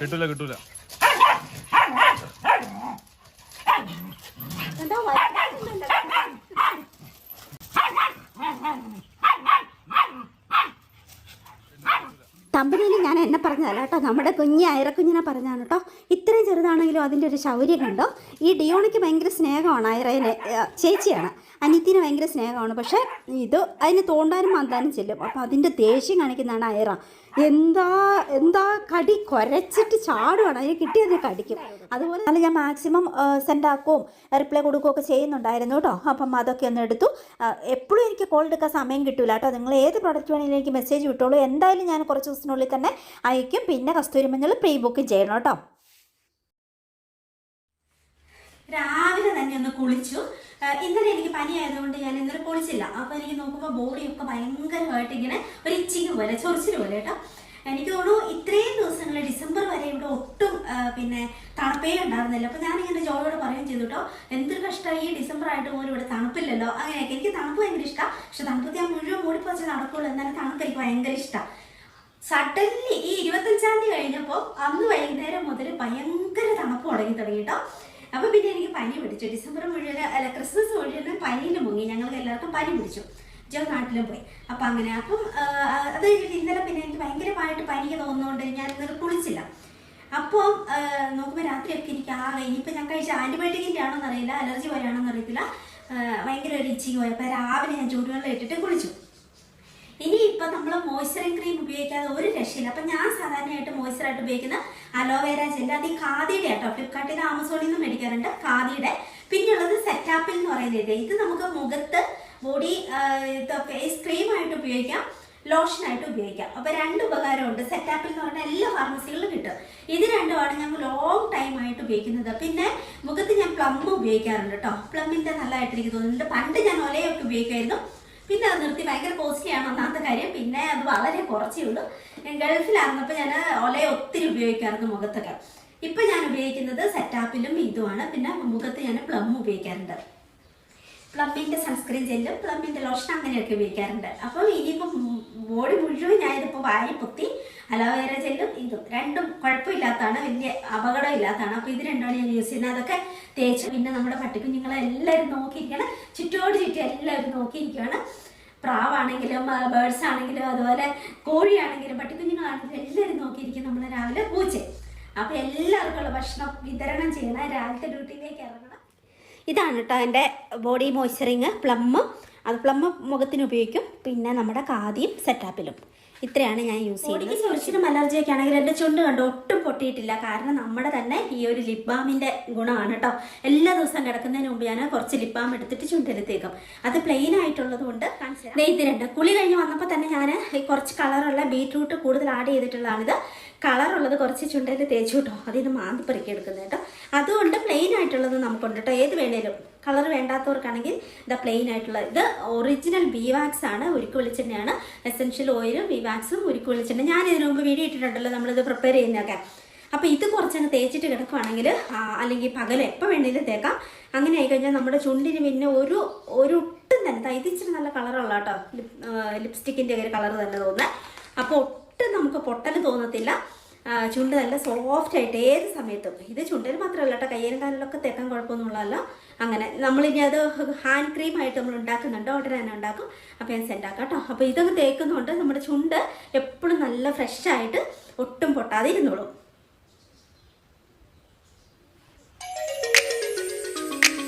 കിട്ടൂല കിട്ടൂല. തമ്പനിയിൽ ഞാൻ എന്നെ പറഞ്ഞതല്ല കേട്ടോ, നമ്മുടെ അയറക്കുഞ്ഞിനെ പറഞ്ഞതാണ് കേട്ടോ. ഇത്രയും ചെറുതാണെങ്കിലും അതിൻ്റെ ഒരു ശൗര്യം കണ്ടോ. ഈ ഡിയോണിക്ക് ഭയങ്കര സ്നേഹമാണ്, അയറേനെ ചേച്ചിയാണ്, അനിയത്തിനെ ഭയങ്കര സ്നേഹമാണ്. പക്ഷേ ഇത് അതിന് തോണ്ടാനും മാന്താനും ചെല്ലും. അപ്പോൾ അതിൻ്റെ ദേഷ്യം കാണിക്കുന്നതാണ് അയറ. എന്താ കടി കുരച്ചിട്ട് ചാടുവാണ്, അതിന് കിട്ടിയതിനെ കടിക്കും. അതുപോലെ തന്നെ ഞാൻ മാക്സിമം സെൻഡാക്കുകയും റിപ്ലൈ കൊടുക്കുകയൊക്കെ ചെയ്യുന്നുണ്ടായിരുന്നു കേട്ടോ. അപ്പം അതൊക്കെ ഒന്ന് എടുത്തു. എപ്പോഴും എനിക്ക് കോൾ എടുക്കാൻ സമയം കിട്ടില്ല കേട്ടോ. നിങ്ങൾ ഏത് പ്രോഡക്റ്റ് വേണമെങ്കിലും എനിക്ക് മെസ്സേജ് വിട്ടോളൂ, എന്തായാലും ഞാൻ കുറച്ച് ദിവസത്തിനുള്ളിൽ തന്നെ അയക്കും. പിന്നെ കസ്തൂരി മഞ്ഞൾ പ്രീ ബുക്കും ചെയ്യണം കേട്ടോ. രാവിലെ തന്നെ ഒന്ന് കുളിച്ചു. ഇന്നലെ എനിക്ക് പനി ആയതുകൊണ്ട് ഞാൻ ഇന്നലെ കുളിച്ചില്ല. അപ്പോൾ എനിക്ക് നോക്കുമ്പോൾ ബോഡിയൊക്കെ ഭയങ്കരമായിട്ട് ഇങ്ങനെ ഒരു ഇച്ചിങ് പോലെ, ചൊറിച്ചിൽ പോലെ കേട്ടോ. എനിക്ക് തോന്നുന്നു ഇത്രയും ദിവസങ്ങൾ ഡിസംബർ വരെ ഇവിടെ ഒട്ടും തണുപ്പേ ഉണ്ടായിരുന്നില്ല. അപ്പോൾ ഞാനിങ്ങനെ ജോയോട് പറയുകയും ചെയ്തു കേട്ടോ, എന്തൊരു കഷ്ടമായി, ഈ ഡിസംബർ ആയിട്ട് പോലും ഇവിടെ തണുപ്പില്ലല്ലോ. അങ്ങനെയൊക്കെ എനിക്ക് തണുപ്പ് ഭയങ്കര ഇഷ്ടമാണ്. പക്ഷെ തണുപ്പത്ത് ഞാൻ മുഴുവൻ മൂടിപ്പറിച്ച് നടക്കുള്ളൂ. എന്നാലും തണുപ്പ് എനിക്ക് ഭയങ്കര ഇഷ്ടമാണ്. സഡൻലി ഈ 25-ാം തീയതി കഴിഞ്ഞപ്പോൾ അന്ന് വൈകുന്നേരം മുതൽ ഭയങ്കര തണുപ്പ് തുടങ്ങി കേട്ടോ. അപ്പോൾ പിന്നെ എനിക്ക് പനി പിടിച്ചു. ഡിസംബർ മുഴുവൻ ക്രിസ്മസ് മുഴുവൻ പനിയിൽ മുങ്ങി. ഞങ്ങൾക്ക് എല്ലാവർക്കും പനി പിടിച്ചു. ജോ നാട്ടിലും പോയി. അപ്പം അങ്ങനെ അത് കഴിഞ്ഞിട്ട് ഇന്നലെ പിന്നെ എനിക്ക് ഭയങ്കരമായിട്ട് പനിക്ക് തോന്നുന്നതുകൊണ്ട് ഞാൻ ഇന്നലെ കുളിച്ചില്ല. അപ്പോൾ നോക്കുമ്പോൾ രാത്രിയൊക്കെ എനിക്ക് ഇനിയിപ്പോൾ ഞാൻ കഴിച്ച ആൻറ്റിബയോട്ടിക്കിൻ്റെ ആണോന്ന് അറിയില്ല, അലർജി പോലെയാണോന്ന് അറിയത്തില്ല, ഭയങ്കര ഒരു ഇച്ചിങ് പോയി. അപ്പോൾ രാവിലെ ഞാൻ ചൂടുവെള്ളം ഇട്ടിട്ട് കുളിച്ചു. ഇനിയിപ്പോൾ നമ്മൾ മോയ്സ്ചറിങ് ക്രീം ഉപയോഗിക്കാതെ ഒരു രക്ഷയില്ല. അപ്പം ഞാൻ സാധാരണയായിട്ട് മോയ്സ്ചറായിട്ട് ഉപയോഗിക്കുന്ന അലോവേര ജെല്ല്, അത് ഈ ഖാദിയുടെ കേട്ടോ, ഫ്ലിപ്കാർട്ടിൽ ആമസോണിൽ നിന്ന് മേടിക്കാറുണ്ട് ഖാദിയുടെ. പിന്നെയുള്ളത് സെറ്റാപ്പിൽ എന്ന് പറയുന്നത്. ഇത് നമുക്ക് മുഖത്ത് ബോഡി ഫേസ് ക്രീമായിട്ട് ഉപയോഗിക്കാം, ലോഷനായിട്ട് ഉപയോഗിക്കാം. അപ്പോൾ രണ്ട് ഉപകാരമുണ്ട്. സെറ്റാപ്പിൽ എന്ന് പറഞ്ഞാൽ എല്ലാ ഫാർമസികളിലും കിട്ടും. ഇത് രണ്ടുമാണ് ഞങ്ങൾ ലോങ് ടൈം ആയിട്ട് ഉപയോഗിക്കുന്നത്. പിന്നെ മുഖത്ത് ഞാൻ പ്ലം ഉപയോഗിക്കാറുണ്ട് കേട്ടോ. പ്ലമ്മിൻ്റെ നല്ലതായിട്ട് എനിക്ക് തോന്നുന്നുണ്ട്. പണ്ട് ഞാൻ ഒലയൊക്കെ ഉപയോഗിക്കുമായിരുന്നു, പിന്നെ അത് നിർത്തി. ഭയങ്കര കോസ്റ്റ്ലിയാണ് ഒന്നാമത്തെ കാര്യം. പിന്നെ അത് വളരെ കുറച്ചേ ഉള്ളൂ. ഗൾഫിലായിരുന്നപ്പോൾ ഞാൻ ഒലയെ ഒത്തിരി ഉപയോഗിക്കാറുണ്ട് മുഖത്തൊക്കെ. ഇപ്പം ഞാൻ ഉപയോഗിക്കുന്നത് സെറ്റാപ്പിലും ഇതുമാണ്. പിന്നെ മുഖത്ത് ഞാൻ പ്ലം ഉപയോഗിക്കാറുണ്ട്. പ്ലമ്മിൻ്റെ സൺസ്ക്രീൻ ജെല്ലും പ്ലമ്മിൻ്റെ ലോഷൻ അങ്ങനെയൊക്കെ ഉപയോഗിക്കാറുണ്ട്. അപ്പോൾ ഇനിയിപ്പോൾ ബോഡി മുഴുവൻ ഞാനിതിപ്പോൾ വാരി പൊത്തി അലോവേര ജെല്ലും ഇതും രണ്ടും കുഴപ്പമില്ലാത്തതാണ്, വലിയ അപകടം ഇല്ലാത്തതാണ്. അപ്പോൾ ഇത് രണ്ടാണ് ഞാൻ യൂസ് ചെയ്യുന്നത്. അതൊക്കെ തേച്ച് പിന്നെ നമ്മുടെ പട്ടിക്കുഞ്ഞുങ്ങളെ എല്ലാവരും നോക്കിയിരിക്കണം. ചുറ്റോട് ചുറ്റും എല്ലാവരും നോക്കിയിരിക്കുകയാണ്. പ്രാവാണെങ്കിലും ബേർഡ്സ് ആണെങ്കിലും അതുപോലെ കോഴിയാണെങ്കിലും പട്ടിക്കുഞ്ഞുങ്ങളാണെങ്കിലും എല്ലാവരും നോക്കിയിരിക്കും. നമ്മൾ രാവിലെ പൂച്ച. അപ്പോൾ എല്ലാവർക്കുള്ള ഭക്ഷണം വിതരണം ചെയ്യണം. രാവിലത്തെ ഡ്യൂട്ടിയിലേക്ക് ഇറങ്ങണം. ഇതാണ് കേട്ടോ എൻ്റെ ബോഡി മോയ്സ്ചറിങ് പ്ലമ്മ്. അത് പ്ലമ്മ് മുഖത്തിന് ഉപയോഗിക്കും. പിന്നെ നമ്മുടെ ഖാദിയും സെറ്റാപ്പിലും. ഇത്രയാണ് ഞാൻ യൂസ് ചെയ്യുന്നത്. ബോഡിക്ക് ചൊറിച്ചിലും അലർജിയൊക്കെ ആണെങ്കിൽ എൻ്റെ ചുണ്ട് കണ്ടോ ഒട്ടും പൊട്ടിയിട്ടില്ല. കാരണം നമ്മുടെ തന്നെ ഈ ഒരു ലിപ് ബാമിൻ്റെ ഗുണമാണ് കേട്ടോ. എല്ലാ ദിവസവും കിടക്കുന്നതിന് മുമ്പ് ഞാൻ കുറച്ച് ലിപ് ബാം എടുത്തിട്ട് ചുണ്ടിലെത്തേക്കും. അത് പ്ലെയിൻ ആയിട്ടുള്ളത് കൊണ്ട് ഇതിലുണ്ട്. കുളി കഴിഞ്ഞ് വന്നപ്പോൾ തന്നെ ഞാൻ കുറച്ച് കളറുള്ള ബീറ്റ്റൂട്ട് കൂടുതൽ ആഡ് ചെയ്തിട്ടുള്ളതാണിത്. കളറുള്ളത് കുറച്ച് ചുണ്ടിൽ തേച്ചു കേട്ടോ. അതിന് മാന്തി പെറുക്കി എടുക്കുന്നത് കേട്ടോ. അതുകൊണ്ട് പ്ലെയിൻ ആയിട്ടുള്ളത് നമുക്കുണ്ട് കേട്ടോ. ഏത് വേണേലും കളർ വേണ്ടാത്തവർക്കാണെങ്കിൽ ഇതാ പ്ലെയിൻ ആയിട്ടുള്ള ഇത് ഒറിജിനൽ ബീവാക്സ് ആണ്. ഉരുക്ക് വെളിച്ചെണ്ണയാണ്. എസെൻഷ്യൽ ഓയിലും ബീവാക്സും ഉരുക്ക് വെളിച്ചെണ്ണ ഞാൻ ഇതിനു മുമ്പ് വീഡിയോ ഇട്ടിട്ടുണ്ടല്ലോ നമ്മളിത് പ്രിപ്പയർ ചെയ്യുന്നതൊക്കെ. അപ്പോൾ ഇത് കുറച്ചങ്ങ് തേച്ചിട്ട് കിടക്കുവാണെങ്കിൽ അല്ലെങ്കിൽ പകൽ എപ്പോൾ വേണമെങ്കിലും തേക്കാം. അങ്ങനെ ആയിക്കഴിഞ്ഞാൽ നമ്മുടെ ചുണ്ടിന് പിന്നെ ഒരു ഒട്ടും തന്നെ ഇത് ഇച്ചിരി നല്ല കളറുള്ള കേട്ടോ. ലിപ്സ്റ്റിക്കിൻ്റെ ഒരു കളർ തന്നെ തോന്നുന്നത്. അപ്പോൾ ഒട്ടും നമുക്ക് പൊട്ടൽ തോന്നത്തില്ല. ചുണ്ട് നല്ല സോഫ്റ്റ് ആയിട്ട് ഏത് സമയത്തും. ഇത് ചുണ്ടിൽ മാത്രമല്ല കേട്ടോ, കയ്യിലും കാലിലൊക്കെ തേക്കാൻ കുഴപ്പമൊന്നുമുള്ളതല്ല. അങ്ങനെ നമ്മളിനി അത് ഹാൻഡ് ക്രീമായിട്ട് നമ്മൾ ഉണ്ടാക്കുന്നുണ്ട്, ഓർഡർ തന്നെ ഉണ്ടാക്കും. അപ്പോൾ ഞാൻ സെൻഡാക്കാം കേട്ടോ. അപ്പോൾ ഇതൊക്കെ തേക്കുന്നതുകൊണ്ട് നമ്മുടെ ചുണ്ട് എപ്പോഴും നല്ല ഫ്രഷായിട്ട് ഒട്ടും പൊട്ടാതെ ഇരുന്നോളും.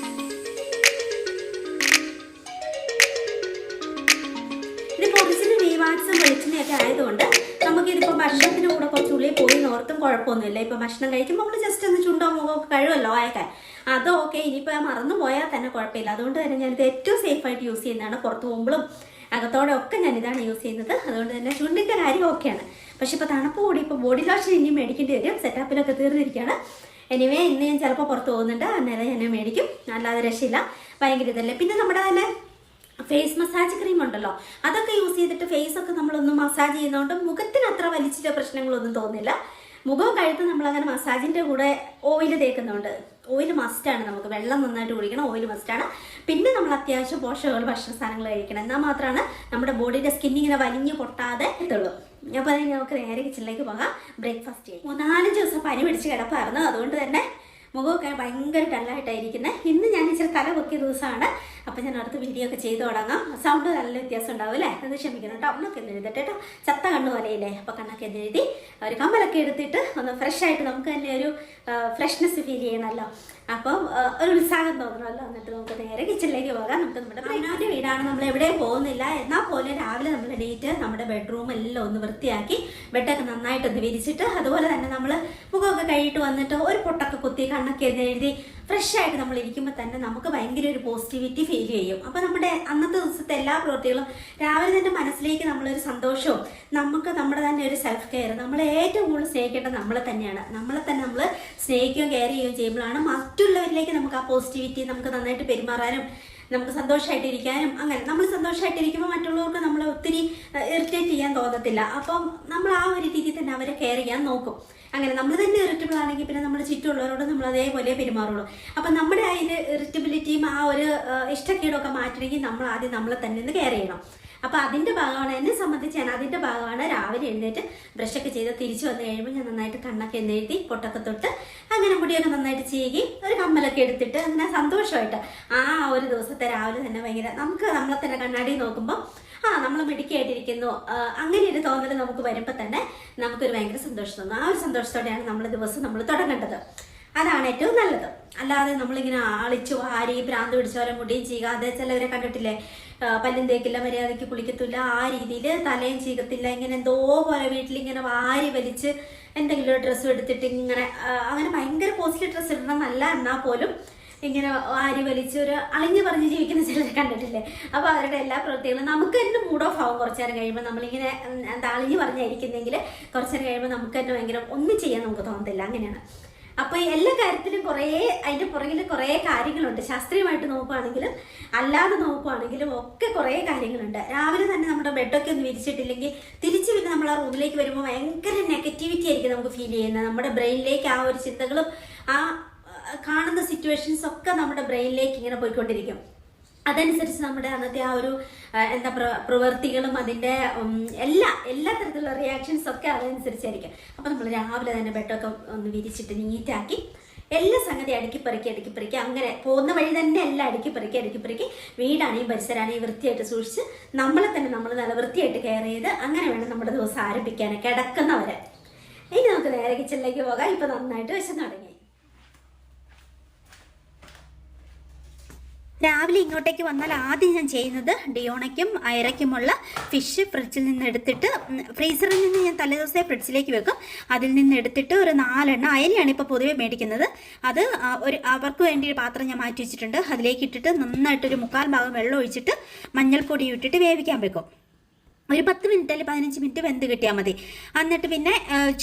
ഇതിപ്പോൾ ഒറിജിനൽ വീവാക്സും വെളിച്ചെണ്ണയൊക്കെ ആയതുകൊണ്ട് നമുക്കിതിപ്പോൾ ഭക്ഷണത്തിന് കൂടെ കുറച്ച് ഉള്ളിൽ പോയി നോർത്തും കുഴപ്പമൊന്നുമില്ല. ഇപ്പോൾ ഭക്ഷണം കഴിക്കുമ്പോൾ നമ്മൾ ജസ്റ്റ് ഒന്ന് ചുണ്ടോ മുഖമൊക്കെ കഴിവല്ലോ ആയൊക്കെ, അതൊക്കെ ഇനിയിപ്പോൾ മറന്നു പോയാൽ തന്നെ കുഴപ്പമില്ല. അതുകൊണ്ട് തന്നെ ഞാനിത് ഏറ്റവും സേഫായിട്ട് യൂസ് ചെയ്യുന്നതാണ്. പുറത്ത് പോകുമ്പോഴും അകത്തോടെ ഒക്കെ ഞാനിതാണ് യൂസ് ചെയ്യുന്നത്. അതുകൊണ്ട് തന്നെ ചുണ്ടിൻ്റെ കാര്യം ഓക്കെയാണ്. പക്ഷെ ഇപ്പോൾ തണുപ്പ് കൂടി ഇപ്പോൾ ബോഡി ലോഷൻ ഇനിയും മേടിക്കേണ്ടി വരും. സെറ്റപ്പിലൊക്കെ തീർന്നിരിക്കുകയാണ്. എനിവേ ഇന്ന് ഞാൻ ചിലപ്പോൾ പുറത്ത് പോകുന്നുണ്ട്, അന്നേരം ഞാൻ മേടിക്കും. അല്ലാതെ രക്ഷയില്ല, ഭയങ്കര ഇതല്ലേ. പിന്നെ നമ്മുടെ തന്നെ ഫേസ് മസാജ് ക്രീം ഉണ്ടല്ലോ, അതൊക്കെ യൂസ് ചെയ്തിട്ട് ഫേസൊക്കെ നമ്മളൊന്ന് മസാജ് ചെയ്യുന്നതുകൊണ്ട് മുഖത്തിന് അത്ര വലിച്ചിട്ട് പ്രശ്നങ്ങളൊന്നും തോന്നില്ല. മുഖവും കഴുത്ത് നമ്മളങ്ങനെ മസാജിൻ്റെ കൂടെ ഓയിൽ തേക്കുന്നുണ്ട്. ഓയിൽ മസ്റ്റാണ്. നമുക്ക് വെള്ളം നന്നായിട്ട് കുടിക്കണം, ഓയിൽ മസ്റ്റാണ്. പിന്നെ നമ്മൾ അത്യാവശ്യം പോഷകങ്ങൾ ഭക്ഷണ സാധനങ്ങൾ കഴിക്കണം. എന്നാൽ മാത്രമാണ് നമ്മുടെ ബോഡിയുടെ സ്കിന്നിങ്ങനെ വലിഞ്ഞു പൊട്ടാതെ ഇതുള്ളൂ. അപ്പോൾ അതിന് നമുക്ക് നേരെ കിച്ചണിലേക്ക് പോകാം. ബ്രേക്ക്ഫാസ്റ്റ് ചെയ്യും. 3-4 ദിവസം പനി പിടിച്ച് കിടപ്പായിരുന്നു. അതുകൊണ്ട് തന്നെ മുഖമൊക്കെ ഭയങ്കര ഡള്ളായിട്ടായിരിക്കുന്നത്. ഇന്ന് ഞാൻ ഇച്ചിരി തല പൊക്കിയ ദിവസമാണ്. അപ്പം ഞാൻ അടുത്ത് വീഡിയോ ഒക്കെ ചെയ്ത് തുടങ്ങാം. സൗണ്ട് നല്ല വ്യത്യാസം ഉണ്ടാവും അല്ലേ? അത് ക്ഷമിക്കണം കേട്ടോ. കണ്ണൊക്കെ ഒന്ന് എഴുതട്ടെ കേട്ടോ. ചത്ത കണ്ണു പോലെയില്ലേ? അപ്പോൾ കണ്ണൊക്കെ ഒന്ന് എഴുതി ഒരു കമ്മലൊക്കെ എടുത്തിട്ട് ഒന്ന് ഫ്രഷ് ആയിട്ട് നമുക്ക് തന്നെ ഒരു ഫ്രഷ്നെസ് ഫീൽ ചെയ്യണമല്ലോ. അപ്പം ഒരു ഉത്സാഹം തോന്നണമല്ലോ. എന്നിട്ട് നമുക്ക് നേരെ കിച്ചണിലേക്ക് പോകാം. നമുക്ക് നമ്മുടെ പ്രിയനാൻ്റെ വീടാണ്. നമ്മൾ എവിടെയും പോകുന്നില്ല. എന്നാൽ പോലും രാവിലെ നമ്മൾ എണീറ്റ് നമ്മുടെ ബെഡ്റൂം എല്ലാം ഒന്ന് വൃത്തിയാക്കി ബെഡൊക്കെ നന്നായിട്ടൊന്ന് വിരിച്ചിട്ട് അതുപോലെ തന്നെ നമ്മൾ മുഖമൊക്കെ കഴിയിട്ട് വന്നിട്ട് ഒരു പൊട്ടൊക്കെ കുത്തി കണ്ണൊക്കെ ഒന്ന് എഴുതി ഫ്രഷ് ആയിട്ട് നമ്മൾ ഇരിക്കുമ്പോൾ തന്നെ നമുക്ക് ഭയങ്കര ഒരു പോസിറ്റിവിറ്റി ഫീൽ ചെയ്യും. അപ്പോൾ നമ്മുടെ അന്നത്തെ ദിവസത്തെ എല്ലാ പ്രവൃത്തികളും രാവിലെ തന്നെ മനസ്സിലേക്ക് നമ്മളൊരു സന്തോഷവും നമുക്ക് നമ്മുടെ തന്നെ ഒരു സെൽഫ് കെയർ, നമ്മളെ ഏറ്റവും കൂടുതൽ സ്നേഹിക്കേണ്ടത് നമ്മളെ തന്നെയാണ്. നമ്മളെ തന്നെ നമ്മൾ സ്നേഹിക്കുകയും കെയർ ചെയ്യുകയും ചെയ്യുമ്പോഴാണ് മറ്റുള്ളവരിലേക്ക് നമുക്ക് ആ പോസിറ്റിവിറ്റി നമുക്ക് നന്നായിട്ട് പെരുമാറാനും നമുക്ക് സന്തോഷമായിട്ടിരിക്കാനും. അങ്ങനെ നമ്മൾ സന്തോഷമായിട്ടിരിക്കുമ്പോൾ മറ്റുള്ളവർക്ക് നമ്മളെ ഒത്തിരി ഇറിറ്റേറ്റ് ചെയ്യാൻ തോന്നത്തില്ല. അപ്പം നമ്മൾ ആ ഒരു രീതിയിൽ തന്നെ അവരെ കെയർ ചെയ്യാൻ നോക്കും. അങ്ങനെ നമ്മൾ തന്നെ ഇറിറ്റബിൾ ആണെങ്കിൽ പിന്നെ നമ്മുടെ ചുറ്റുമുള്ളവരോട് നമ്മൾ അതേപോലെ പെരുമാറുള്ളൂ. അപ്പം നമ്മുടെ ആ ഒരു ഇറിറ്റബിലിറ്റിയും ആ ഒരു ഇഷ്ടക്കേടൊക്കെ മാറ്റണമെങ്കിൽ നമ്മൾ ആദ്യം നമ്മളെ തന്നെ ഒന്ന് കെയർ ചെയ്യണം. അപ്പോൾ അതിൻ്റെ ഭാഗമാണ് എന്നെ സംബന്ധിച്ച് ഞാൻ അതിൻ്റെ ഭാഗമാണ് രാവിലെ എഴുന്നേറ്റ് ബ്രഷൊക്കെ ചെയ്ത് തിരിച്ചു വന്നു കഴിയുമ്പോൾ ഞാൻ നന്നായിട്ട് കണ്ണൊക്കെ എന്നെഴുതി പൊട്ടൊക്കെ തൊട്ട് അങ്ങനെ മുടിയൊക്കെ നന്നായിട്ട് ചെയ്യുകയും ഒരു കമ്മലൊക്കെ എടുത്തിട്ട് അങ്ങനെ സന്തോഷമായിട്ട് ആ ഒരു ദിവസത്തെ രാവിലെ തന്നെ ഭയങ്കര നമുക്ക് നമ്മളെ തന്നെ കണ്ണാടി നോക്കുമ്പോൾ നമ്മൾ മിടുക്കിയായിട്ടിരിക്കുന്നു അങ്ങനെ ഒരു തോന്നൽ നമുക്ക് വരുമ്പോൾ തന്നെ നമുക്കൊരു ഭയങ്കര സന്തോഷം തോന്നും. ആ ഒരു സന്തോഷത്തോടെയാണ് നമ്മൾ ദിവസം നമ്മൾ തുടങ്ങേണ്ടത്. അതാണ് ഏറ്റവും നല്ലത്. അല്ലാതെ നമ്മളിങ്ങനെ ആളിച്ചു വാരി ഭ്രാന്ത് പിടിച്ചവരെ മുടിയും ചെയ്യാതെ ചിലവരെ കണ്ടിട്ടില്ലേ, പല്ലും തേക്കില്ല, മര്യാദയ്ക്ക് കുളിക്കത്തില്ല, ആ രീതിയിൽ തലയും ചീകത്തില്ല, ഇങ്ങനെ എന്തോ പോലെ വീട്ടിലിങ്ങനെ വാരി വലിച്ച് എന്തെങ്കിലും ഒരു ഡ്രസ്സ് എടുത്തിട്ട് ഇങ്ങനെ അങ്ങനെ ഭയങ്കര കോസ്റ്റ്ലി ഡ്രസ്സ് ഇടണം എന്നല്ല, എന്നാൽ പോലും ഇങ്ങനെ വാരി വലിച്ചൊരു അളിഞ്ഞു പറഞ്ഞ് ജീവിക്കുന്ന ചിലരെ കണ്ടിട്ടില്ലേ. അപ്പോൾ അവരുടെ എല്ലാ പ്രവൃത്തികളും നമുക്ക് തന്നെ മൂഡ് ഓഫ് ആവും. കുറച്ചു നേരം കഴിയുമ്പോൾ നമ്മളിങ്ങനെ എന്താ അളിഞ്ഞു പറഞ്ഞായിരിക്കുന്നെങ്കിൽ കുറച്ചു നേരം കഴിയുമ്പോൾ നമുക്ക് തന്നെ ഭയങ്കര ഒന്നും ചെയ്യാൻ നമുക്ക് തോന്നത്തില്ല. അങ്ങനെയാണ്. അപ്പോൾ എല്ലാ കാര്യത്തിലും അതിൻ്റെ പുറകിൽ കുറേ കാര്യങ്ങളുണ്ട്. ശാസ്ത്രീയമായിട്ട് നോക്കുകയാണെങ്കിലും അല്ലാതെ നോക്കുകയാണെങ്കിലും ഒക്കെ കുറേ കാര്യങ്ങളുണ്ട്. രാവിലെ തന്നെ നമ്മുടെ ബെഡൊക്കെ ഒന്ന് വിരിച്ചിട്ടില്ലെങ്കിൽ തിരിച്ച് പിന്നെ നമ്മൾ ആ റൂമിലേക്ക് വരുമ്പോൾ ഭയങ്കര നെഗറ്റിവിറ്റി ആയിരിക്കും നമുക്ക് ഫീൽ ചെയ്യുന്നത്. നമ്മുടെ ബ്രെയിനിലേക്ക് ആ ഒരു ചിന്തകളും ആ കാണുന്ന സിറ്റുവേഷൻസ് ഒക്കെ നമ്മുടെ ബ്രെയിനിലേക്ക് ഇങ്ങനെ പോയിക്കൊണ്ടിരിക്കും. അതനുസരിച്ച് നമ്മുടെ അന്നത്തെ ആ ഒരു പ്രവൃത്തികളും അതിൻ്റെ എല്ലാ തരത്തിലുള്ള റിയാക്ഷൻസ് ഒക്കെ അതനുസരിച്ചായിരിക്കും. അപ്പോൾ നമ്മൾ രാവിലെ തന്നെ ബെഡൊക്കെ ഒന്ന് വിരിച്ചിട്ട് നീറ്റാക്കി എല്ലാ സംഗതി അടുക്കിപ്പറിക്കി അങ്ങനെ പോകുന്ന വഴി തന്നെ എല്ലാം അടുക്കിപ്പറിക്കി വീടാണെങ്കിൽ പരിസരമാണെങ്കിൽ വൃത്തിയായിട്ട് സൂക്ഷിച്ച് നമ്മളെ തന്നെ നമ്മൾ നല്ല വൃത്തിയായിട്ട് കെയർ ചെയ്ത് അങ്ങനെ വേണം നമ്മുടെ ദിവസം ആരംഭിക്കാൻ കിടക്കുന്നവരെ. ഇനി നമുക്ക് നേരെ കിച്ചണിലേക്ക് പോകാം. ഇപ്പോൾ നന്നായിട്ട് വിശന്ന് തുടങ്ങി. രാവിലെ ഇങ്ങോട്ടേക്ക് വന്നാൽ ആദ്യം ഞാൻ ചെയ്യുന്നത് ഡിയോണയ്ക്കും ഐറയ്ക്കുമുള്ള ഫിഷ് ഫ്രിഡ്ജിൽ നിന്ന് എടുത്തിട്ട് ഫ്രീസറിൽ നിന്ന് ഞാൻ തലേദിവസത്തെ ഫ്രിഡ്ജിലേക്ക് വെക്കും. അതിൽ നിന്ന് എടുത്തിട്ട് ഒരു 4 എണ്ണം അയലയാണ് ഇപ്പോൾ പൊതുവെ മേടിക്കുന്നത്. അത് അവർക്ക് വേണ്ടി ഒരു പാത്രം ഞാൻ മാറ്റി വെച്ചിട്ടുണ്ട്. അതിലേക്ക് ഇട്ടിട്ട് നന്നായിട്ടൊരു 1/4 ഭാഗം വെള്ളം ഒഴിച്ചിട്ട് മഞ്ഞൾപ്പൊടി ഇട്ടിട്ട് വേവിക്കാൻ വെക്കും. ഒരു 10 മിനിറ്റ് അല്ലെങ്കിൽ 15 മിനിറ്റ് വെന്ത് കിട്ടിയാൽ മതി. എന്നിട്ട് പിന്നെ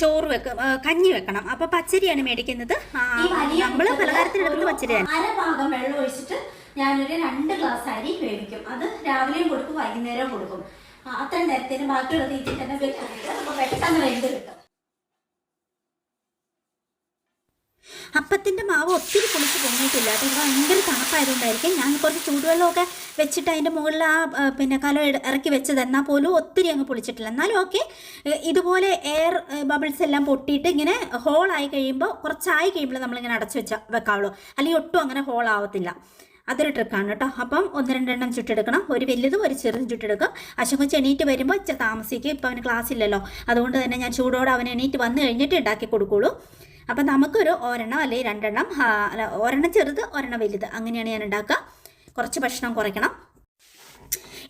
ചോറ് കഞ്ഞി വെക്കണം. അപ്പോൾ പച്ചരിയാണ് മേടിക്കുന്നത്. നമ്മൾ പലഹാരത്തിനെടുക്കുന്ന പച്ചരിയാണ്. 1/2 ഭാഗം വെള്ളം ഒഴിച്ചിട്ട് ഞാനൊരു 2 ഗ്ലാസ് അരി വേവിക്കും. അത് രാവിലെയും കൊടുക്കും വൈകുന്നേരവും കൊടുക്കും. അത്രയും നേരത്തേന് ബാക്കിയുള്ള തീറ്റിൽ തന്നെ വെക്കുന്നത് അപ്പോൾ പെട്ടെന്ന് വെന്ത് കിട്ടും. അപ്പത്തിൻ്റെ മാവ് ഒത്തിരി പൊളിച്ച് പൊങ്ങിയിട്ടില്ല. അത് ഭയങ്കര തണുപ്പായതുകൊണ്ടായിരിക്കും. ഞാൻ കുറച്ച് ചൂടുവെള്ളമൊക്കെ വെച്ചിട്ട് അതിൻ്റെ മുകളിൽ ആ കലം ഇറക്കി വെച്ചത്, എന്നാൽ പോലും ഒത്തിരി അങ്ങ് പൊളിച്ചിട്ടില്ല. എന്നാലും ഓക്കെ, ഇതുപോലെ എയർ ബബിൾസ് എല്ലാം പൊട്ടിയിട്ട് ഇങ്ങനെ ഹോളായി കഴിയുമ്പോൾ കുറച്ചായി കഴിയുമ്പോൾ നമ്മളിങ്ങനെ അടച്ച് വെക്കാവുള്ളൂ. അല്ലെങ്കിൽ ഒട്ടും അങ്ങനെ ഹോളാവത്തില്ല. അതൊരു ട്രിക്കാണ് കേട്ടോ. അപ്പം 1-2 എണ്ണം ചുട്ടെടുക്കണം. ഒരു വലുതും ഒരു ചെറുതും ചുട്ടെടുക്കും. അശുകൊച്ച് എണീറ്റ് വരുമ്പോൾ താമസിക്കും. ഇപ്പോൾ അവന് ക്ലാസ് ഇല്ലല്ലോ, അതുകൊണ്ട് തന്നെ ഞാൻ ചൂടോടെ അവൻ എണീറ്റ് വന്നു കഴിഞ്ഞിട്ട് ഉണ്ടാക്കി കൊടുക്കുള്ളൂ. അപ്പം നമുക്കൊരു 1 എണ്ണം അല്ലെങ്കിൽ 2 എണ്ണം, 1 എണ്ണം ചെറുത് 1 എണ്ണം വലുത്, അങ്ങനെയാണ് ഞാൻ ഉണ്ടാക്കുക. കുറച്ച് ഭക്ഷണം കുറയ്ക്കണം.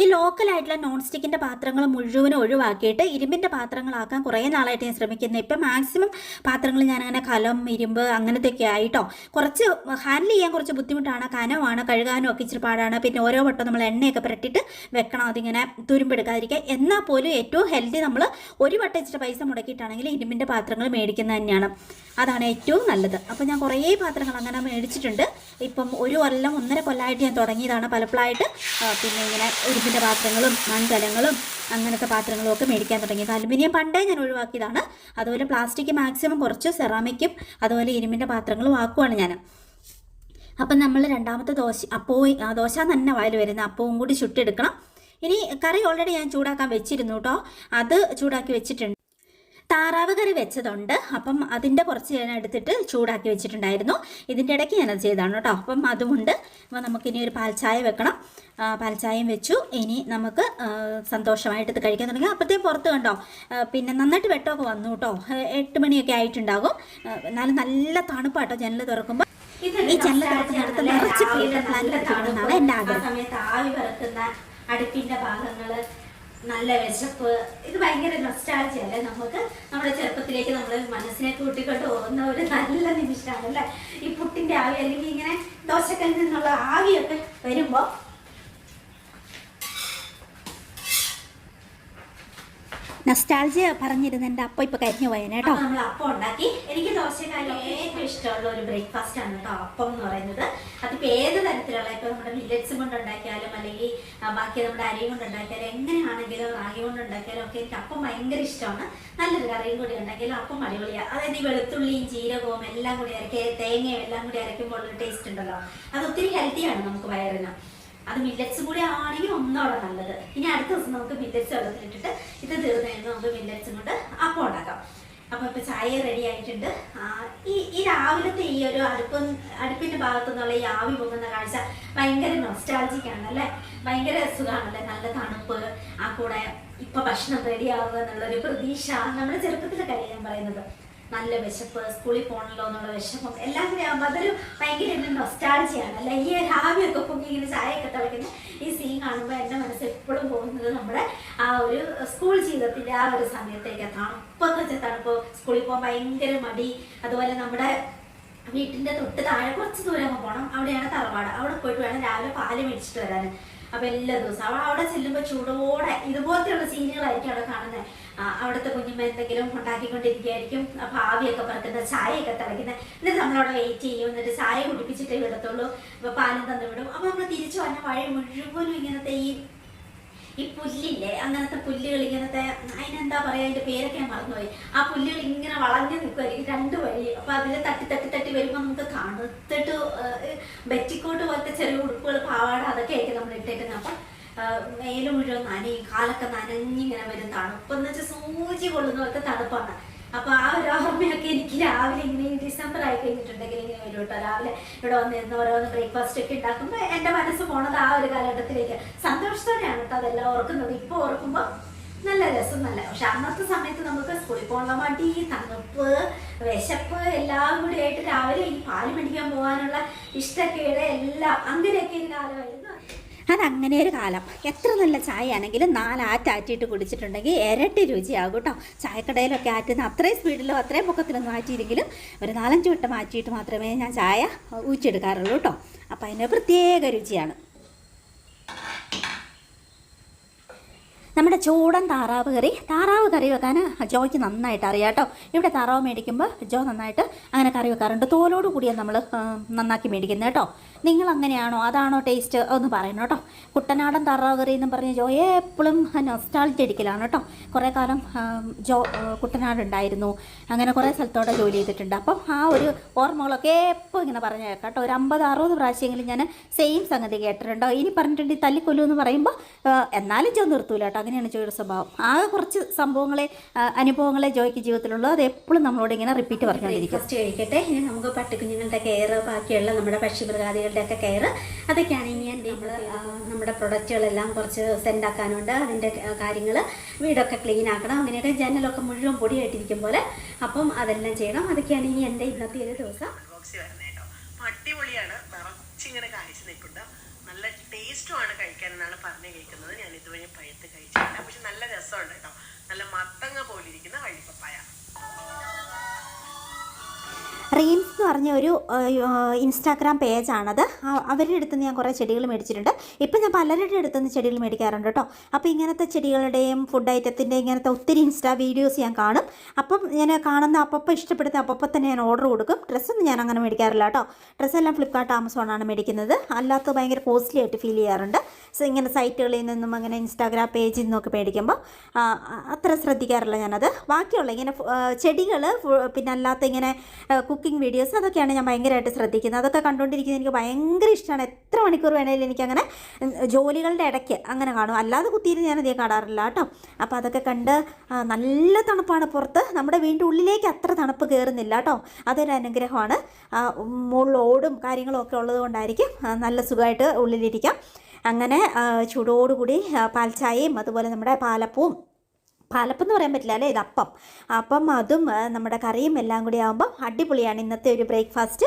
ഈ ലോക്കലായിട്ടുള്ള നോൺ സ്റ്റിക്കിൻ്റെ പാത്രങ്ങൾ മുഴുവനും ഒഴിവാക്കിയിട്ട് ഇരുമ്പിൻ്റെ പാത്രങ്ങളാക്കാൻ കുറേ നാളായിട്ട് ഞാൻ ശ്രമിക്കുന്നത്. ഇപ്പം മാക്സിമം പാത്രങ്ങൾ ഞാനങ്ങനെ കലം, ഇരുമ്പ് അങ്ങനത്തെയൊക്കെ ആയിട്ടോ. കുറച്ച് ഹാൻഡിൽ ചെയ്യാൻ കുറച്ച് ബുദ്ധിമുട്ടാണ്, കനമാണ്, കഴുകാനും ഒക്കെ ഇച്ചിരി പാടാണ്. പിന്നെ ഓരോ വട്ടം നമ്മൾ എണ്ണയൊക്കെ പുരട്ടിയിട്ട് വെക്കണം, അതിങ്ങനെ തുരുമ്പെടുക്കാതിരിക്കുക. എന്നാൽ പോലും ഏറ്റവും ഹെൽത്തി നമ്മൾ ഒരു വട്ടം ഇച്ചിരി പൈസ മുടക്കിയിട്ടാണെങ്കിൽ ഇരുമ്പിൻ്റെ പാത്രങ്ങൾ മേടിക്കുന്നത് തന്നെയാണ്. അതാണ് ഏറ്റവും നല്ലത്. അപ്പോൾ ഞാൻ കുറേ പാത്രങ്ങൾ അങ്ങനെ മേടിച്ചിട്ടുണ്ട്. ഇപ്പം 1-1.5 കൊല്ലമായിട്ട് ഞാൻ തുടങ്ങിയതാണ് പലപ്പോഴായിട്ട്. പിന്നെ ഇങ്ങനെ ഇരുമ്പിൻ്റെ പാത്രങ്ങളും മൺകലങ്ങളും അങ്ങനത്തെ പാത്രങ്ങളും ഒക്കെ മേടിക്കാൻ തുടങ്ങിയത്. അലുമിനിയം പണ്ടേ ഞാൻ ഒഴിവാക്കിയതാണ്. അതുപോലെ പ്ലാസ്റ്റിക് മാക്സിമം കുറച്ച്, സെറാമിക്കും അതുപോലെ ഇരുമ്പിൻ്റെ പാത്രങ്ങളും ആക്കുവാണ് ഞാൻ. അപ്പം നമ്മൾ രണ്ടാമത്തെ ദോശ തന്നെ വായിൽ വരുന്ന അപ്പവും കൂടി ചുട്ടെടുക്കണം. ഇനി കറി ഓൾറെഡി ഞാൻ ചൂടാക്കാൻ വെച്ചിരുന്നു കേട്ടോ, അത് ചൂടാക്കി വെച്ചിട്ടുണ്ട്. താറാവ് കറി വെച്ചതുണ്ട്, അപ്പം അതിൻ്റെ കുറച്ച് ഞാൻ എടുത്തിട്ട് ചൂടാക്കി വെച്ചിട്ടുണ്ടായിരുന്നു. ഇതിൻ്റെ ഇടയ്ക്ക് ഞാനത് ചെയ്താണ് കേട്ടോ. അപ്പം അതുകൊണ്ട് അപ്പോൾ നമുക്കിനി ഒരു പാൽച്ചായ വെക്കണം. പാൽച്ചായയും വെച്ചു. ഇനി നമുക്ക് സന്തോഷമായിട്ട് ഇത് കഴിക്കാൻ തുടങ്ങി. അപ്പോഴത്തേക്കും പുറത്ത് കണ്ടോ പിന്നെ നന്നായിട്ട് വെട്ടമൊക്കെ വന്നു കേട്ടോ. 8 മണിയൊക്കെ ആയിട്ടുണ്ടാകും. എന്നാലും നല്ല തണുപ്പാട്ടോ ജനൽ തുറക്കുമ്പോൾ. ഈ ജനൽ തുറക്കുന്നിടത്ത് നിറച്ച് പേര് പ്ലാന്റിലാണ് എൻ്റെ ആഗ്രഹം. സമയത്ത് ആവി പറക്കുന്ന അടുപ്പിൻ്റെ ഭാഗങ്ങൾ, നല്ല വിശപ്പ്, ഇത് ഭയങ്കര നൊസ്റ്റാൾജിയ അല്ലേ നമുക്ക്. നമ്മുടെ ചെറുപ്പത്തിലേക്ക് നമ്മൾ മനസ്സിനെ കൂട്ടിക്കൊണ്ട് പോകുന്ന ഒരു നല്ല നിമിഷമാണ് അല്ലേ ഈ പുട്ടിൻ്റെ ആവി, അല്ലെങ്കിൽ ഇങ്ങനെ ദോശക്കല്ലിൽ നിന്നുള്ള ആവിയൊക്കെ വരുമ്പോൾ. നൊസ്റ്റാൾജിയ പറഞ്ഞിരുന്ന എൻ്റെ അപ്പം ഇപ്പം കരിഞ്ഞു പോയേനെ കേട്ടോ. നമ്മൾ അപ്പം ഉണ്ടാക്കി. എനിക്ക് ദോശക്കാരും ഏറ്റവും ഇഷ്ടമുള്ള ഒരു ബ്രേക്ക്ഫാസ്റ്റ് ആണ് കേട്ടോ അപ്പം എന്ന് പറയുന്നത്. അതിപ്പോൾ ഏത് തരത്തിലുള്ള, ഇപ്പോൾ നമ്മുടെ മില്ലറ്റ്സ് കൊണ്ട് ഉണ്ടാക്കിയാലും അല്ലെങ്കിൽ ബാക്കി നമ്മുടെ അരി കൊണ്ട് ഉണ്ടാക്കിയാലും എങ്ങനെയാണെങ്കിലും റാഗി കൊണ്ട് ഉണ്ടാക്കിയാലും ഒക്കെ എനിക്ക് അപ്പം ഭയങ്കര ഇഷ്ടമാണ്. നല്ലൊരു കറിയും കൂടി ഉണ്ടാക്കിയാലും അപ്പം അടിപൊളിയാണ്. അതായത് ഈ വെളുത്തുള്ളിയും ജീരകവും എല്ലാം കൂടി തേങ്ങയും എല്ലാം കൂടി അരയ്ക്കുമ്പോൾ ഒരു ടേസ്റ്റ് ഉണ്ടല്ലോ, അത് ഒത്തിരി ഹെൽത്തിയാണ് നമുക്ക് വയറിന്. അത് മില്ലറ്റ്സ് കൂടി ആണെങ്കിൽ ഒന്നോടെ നല്ലത്. ഇനി അടുത്ത ദിവസം നമുക്ക് മില്ലറ്റ്സ് വെള്ളത്തിലിട്ടിട്ട് ഇത് തീർന്നു കഴിഞ്ഞാൽ നമുക്ക് മില്ലറ്റ്സും കൊണ്ട് അപ്പം ഉണ്ടാക്കാം. അപ്പോൾ ഇപ്പോൾ ചായ റെഡി ആയിട്ടുണ്ട്. ഈ രാവിലത്തെ ഈ ഒരു അടുപ്പിൻ്റെ ഭാഗത്തു നിന്നുള്ള ഈ ആവി പൊങ്ങുന്ന കാഴ്ച ഭയങ്കര നൊസ്റ്റാൾജിക്കാണ് അല്ലേ. ഭയങ്കര സുഖമാണല്ലേ, നല്ല തണുപ്പ്, ആ കൂടെ ഇപ്പം ഭക്ഷണം റെഡിയാവുക എന്നുള്ളൊരു പ്രതീക്ഷ. നമ്മുടെ ചെറുപ്പത്തിലെ കാര്യം ഞാൻ പറയുന്നത്. നല്ല വിശപ്പ്, സ്കൂളിൽ പോകണല്ലോ എന്നുള്ള വിശപ്പും എല്ലാം കൂടി ആകുമ്പോൾ അതൊരു ഭയങ്കര നൊസ്റ്റാൾജിയാണ് അല്ലെ. ഈ രാവിലെയൊക്കെ പൊങ്ങി ഇങ്ങനെ ചായയൊക്കെ തിളയ്ക്കുന്ന ഈ സീൻ കാണുമ്പോൾ എൻ്റെ മനസ്സ് എപ്പോഴും പോകുന്നത് നമ്മുടെ ആ ഒരു സ്കൂൾ ജീവിതത്തിൻ്റെ ആ ഒരു സമയത്തേക്ക്. തണുപ്പെന്ന് വെച്ചാൽ തണുപ്പ്, സ്കൂളിൽ പോകാൻ ഭയങ്കര മടി. അതുപോലെ നമ്മുടെ വീട്ടിൻ്റെ തൊട്ട് താഴെ കുറച്ച് ദൂരം പോകണം, അവിടെയാണ് തറവാട്. അവിടെ പോയിട്ട് വേണം രാവിലെ പാല് മേടിച്ചിട്ട് വരാൻ. അപ്പോൾ എല്ലാ ദിവസവും അവിടെ ചെല്ലുമ്പോൾ ചൂടോടെ ഇതുപോലത്തെയുള്ള സീനുകളായിരിക്കും അവിടെ കാണുന്നത്. അവിടുത്തെ കുഞ്ഞുമ്മ എന്തെങ്കിലും ഉണ്ടാക്കിക്കൊണ്ടിരിക്കുകയായിരിക്കും. അപ്പോൾ ആവിയൊക്കെ പറക്കുന്ന, ചായയൊക്കെ തിളയ്ക്കുന്നത്. എന്നിട്ട് നമ്മളവിടെ വെയിറ്റ് ചെയ്യും. എന്നിട്ട് ചായ കുടിപ്പിച്ചിട്ടേ വിടത്തുള്ളൂ. അപ്പോൾ പാലും തന്നു വിടും. അപ്പോൾ നമ്മൾ തിരിച്ചു വന്ന വഴി മുഴുവനും ഇങ്ങനത്തെ ഈ പുല്ലില്ലേ, അങ്ങനത്തെ പുല്ലുകൾ, ഇങ്ങനത്തെ അതിനെന്താ പറയുക, അതിൻ്റെ പേരൊക്കെ ഞാൻ മറന്നുപോയി. ആ പുല്ലുകൾ ഇങ്ങനെ വളഞ്ഞു നിൽക്കുമായിരിക്കും 2 വഴി. അപ്പോൾ അതിൽ തട്ടി വരുമ്പോൾ നമുക്ക് തണുത്തിട്ട് ബെറ്റിക്കോട്ട് പോലത്തെ ചെറിയ ഉടുപ്പുകൾ, പാവാട, അതൊക്കെ ആയിരിക്കും നമ്മൾ ഇട്ടേക്കുന്നത്. അപ്പം മേല് മുഴുവൻ നനയും, കാലൊക്കെ നനഞ്ഞിങ്ങനെ വരും. തണുപ്പെന്ന് വെച്ചാൽ സൂചി കൊള്ളുന്ന പോലത്തെ തണുപ്പാണ്. അപ്പോൾ ആ ഒരു ഓർമ്മയൊക്കെ എനിക്ക് രാവിലെ ഇങ്ങനെ ഡിസംബർ ആയി കഴിഞ്ഞിട്ടുണ്ടെങ്കിൽ ഇങ്ങനെ വരും കേട്ടോ. രാവിലെ ഇവിടെ വന്നിരുന്ന് ഓരോന്ന് ബ്രേക്ക്ഫാസ്റ്റ് ഒക്കെ ഉണ്ടാക്കുമ്പോൾ എൻ്റെ മനസ്സ് പോണത് ആ ഒരു കാലഘട്ടത്തിലേക്ക്. സന്തോഷത്തോടെയാണ് കേട്ടോ അതെല്ലാം ഓർക്കുന്നത്. ഇപ്പോൾ ഓർക്കുമ്പോൾ നല്ല രസം, നല്ല. പക്ഷെ അന്നത്തെ സമയത്ത് നമുക്ക് സ്കൂളിൽ പോകാനുള്ള മടി, തണുപ്പ്, വിശപ്പ് എല്ലാം കൂടി ആയിട്ട് രാവിലെ ഈ പാല് മേടിക്കാൻ പോകാനുള്ള ഇഷ്ടക്കേട് എല്ലാം അങ്ങനെയൊക്കെ ഒരു കാലമായിരുന്നു. അതങ്ങനെ ഒരു കാലം. എത്ര നല്ല ചായ ആണെങ്കിലും 4 ആറ്റാറ്റിയിട്ട് കുടിച്ചിട്ടുണ്ടെങ്കിൽ ഇരട്ടി രുചിയാകും കേട്ടോ. ചായക്കടയിലൊക്കെ ആറ്റുന്ന അത്രയും സ്പീഡിലോ അത്രയും പൊക്കത്തിലൊന്നും ആറ്റിയില്ലെങ്കിലും ഒരു 4-5 വട്ടം ആറ്റിയിട്ട് മാത്രമേ ഞാൻ ചായ ഊച്ചെടുക്കാറുള്ളൂ കേട്ടോ. അപ്പോൾ അതിന് പ്രത്യേക രുചിയാണ്. നമ്മുടെ ചൂടൻ താറാവ് കറി വെക്കാൻ ജോയ്ക്ക് നന്നായിട്ട് അറിയാം കേട്ടോ. ഇവിടെ താറാവ് മേടിക്കുമ്പോൾ ജോ നന്നായിട്ട് അങ്ങനെ കറി വെക്കാറുണ്ട്. തോലോട് കൂടിയാണ് നമ്മൾ നന്നാക്കി മേടിക്കുന്നത് കേട്ടോ. നിങ്ങൾ അങ്ങനെയാണോ, അതാണോ ടേസ്റ്റ് ഒന്ന് പറയണം കേട്ടോ. കുട്ടനാടൻ താറാവ് കറി എന്നും പറഞ്ഞ് ജോ എപ്പോഴും നൊസ്റ്റാൾജി അടിക്കലാണ് കേട്ടോ. കുറേ കാലം ജോ കുട്ടനാടുണ്ടായിരുന്നു, അങ്ങനെ കുറേ സ്ഥലത്തോടെ ജോലി ചെയ്തിട്ടുണ്ട്. അപ്പം ആ ഒരു ഓർമ്മകളൊക്കെ എപ്പോൾ ഇങ്ങനെ പറഞ്ഞു കേൾക്കാം കേട്ടോ. ഒരു 50-60 പ്രാവശ്യമെങ്കിലും ഞാൻ സെയിം സംഗതി കേട്ടിട്ടുണ്ടോ. ഇനി പറഞ്ഞിട്ടുണ്ട് തല്ലിക്കൊല്ലു എന്ന് പറയുമ്പോൾ എന്നാലും ജോ നിർത്തൂല കേട്ടോ. അങ്ങനെയാണ് ജോയുടെ സ്വഭാവം. ആകെ കുറച്ച് അനുഭവങ്ങളെ ജോയ്ക്ക് ജീവിതത്തിലുള്ളൂ. അത് എപ്പോഴും നമ്മളോട് ഇങ്ങനെ റിപ്പീറ്റ് പറഞ്ഞുകൊണ്ടിരിക്കും. ഫസ്റ്റ് കഴിക്കട്ടെ. ഇനി നമുക്ക് പട്ടിക്കുഞ്ഞുങ്ങളുടെ കെയർ, ബാക്കിയുള്ള നമ്മുടെ പക്ഷിമൃഗാദികളുടെ ഒക്കെ കെയർ, അതൊക്കെയാണ് ഇനി നമ്മുടെ പ്രൊഡക്റ്റുകളെല്ലാം കുറച്ച് സെൻഡ് ആക്കാനുണ്ട്. അതിൻ്റെ കാര്യങ്ങൾ, വീടൊക്കെ ക്ലീൻ ആക്കണം, അങ്ങനെയൊക്കെ ജനലൊക്കെ മുഴുവൻ പൊടിയായിട്ടിരിക്കും പോലെ. അപ്പം അതെല്ലാം ചെയ്യണം. അതൊക്കെയാണ് ഇനി എൻ്റെ ഇന്നത്തെ ഒരു ദിവസം. അടിപൊളിയാണ്, നിറച്ചിങ്ങനെ കാഴ്ച നിൽക്കുന്നുണ്ട്. നല്ല ടേസ്റ്റുമാണ് കഴിക്കാനെന്നാണ് പറഞ്ഞു കേൾക്കുന്നത്. ഞാൻ ഇതുവരെ പഴുത്ത് കഴിച്ചിട്ടില്ല, പക്ഷെ നല്ല രസമുണ്ട് കേട്ടോ. നല്ല മത്തങ്ങ പോലിരിക്കുന്ന വഴിപ്പപ്പായ. റീംസ് എന്ന് പറഞ്ഞ ഒരു ഇൻസ്റ്റാഗ്രാം പേജാണത്. അവരുടെ അടുത്ത് നിന്ന് ഞാൻ കുറേ ചെടികൾ മേടിച്ചിട്ടുണ്ട്. ഇപ്പം ഞാൻ പലരുടെ അടുത്ത് നിന്ന് ചെടികൾ മേടിക്കാറുണ്ട് കേട്ടോ. അപ്പോൾ ഇങ്ങനത്തെ ചെടികളുടെയും ഫുഡ് ഐറ്റത്തിൻ്റെ ഇങ്ങനത്തെ ഒത്തിരി ഇൻസ്റ്റാ വീഡിയോസ് ഞാൻ കാണും. അപ്പം ഞാൻ കാണുന്ന അപ്പം ഇഷ്ടപ്പെടുന്ന അപ്പം തന്നെ ഞാൻ ഓർഡർ കൊടുക്കും. ഡ്രസ്സൊന്നും ഞാൻ അങ്ങനെ മേടിക്കാറില്ല കേട്ടോ. ഡ്രസ്സെല്ലാം ഫ്ലിപ്കാർട്ട്, ആമസോണാണ് മേടിക്കുന്നത്. അല്ലാത്ത ഭയങ്കര കോസ്റ്റ്ലി ആയിട്ട് ഫീൽ ചെയ്യാറുണ്ട്. സോ ഇങ്ങനെ സൈറ്റുകളിൽ നിന്നും അങ്ങനെ ഇൻസ്റ്റാഗ്രാം പേജിൽ നിന്നൊക്കെ മേടിക്കുമ്പോൾ അത്ര ശ്രദ്ധിക്കാറില്ല ഞാനത്. ബാക്കിയുള്ള ഇങ്ങനെ ചെടികൾ, പിന്നെ അല്ലാത്ത ഇങ്ങനെ കുക്കിംഗ് വീഡിയോസ് അതൊക്കെയാണ് ഞാൻ ഭയങ്കരമായിട്ട് ശ്രദ്ധിക്കുന്നത്. അതൊക്കെ കണ്ടുകൊണ്ടിരിക്കുന്നത് എനിക്ക് ഭയങ്കര ഇഷ്ടമാണ്. എത്ര മണിക്കൂർ വേണമെങ്കിലും എനിക്കങ്ങനെ ജോലികളുടെ ഇടയ്ക്ക് അങ്ങനെ കാണും, അല്ലാതെ കുത്തിയിരുന്ന് ഞാൻ അധികം കാണാറില്ല കേട്ടോ. അപ്പോൾ അതൊക്കെ കണ്ട് നല്ല തണുപ്പാണ് പുറത്ത്. നമ്മുടെ വീടിൻ്റെ ഉള്ളിലേക്ക് അത്ര തണുപ്പ് കയറുന്നില്ല കേട്ടോ. അതൊരു അനുഗ്രഹമാണ്. മുകളിൽ ഓടും കാര്യങ്ങളും ഒക്കെ ഉള്ളത് കൊണ്ടായിരിക്കും നല്ല സുഖമായിട്ട് ഉള്ളിലിരിക്കാം. അങ്ങനെ ചൂടോടുകൂടി പാൽച്ചായയും അതുപോലെ നമ്മുടെ പാലപ്പവും, പാലപ്പം പറയാൻ പറ്റില്ല അല്ലേ, ഇത് അപ്പം അതും നമ്മുടെ കറിയും എല്ലാം കൂടി ആകുമ്പോൾ അടിപൊളിയാണ് ഇന്നത്തെ ഒരു ബ്രേക്ക്ഫാസ്റ്റ്.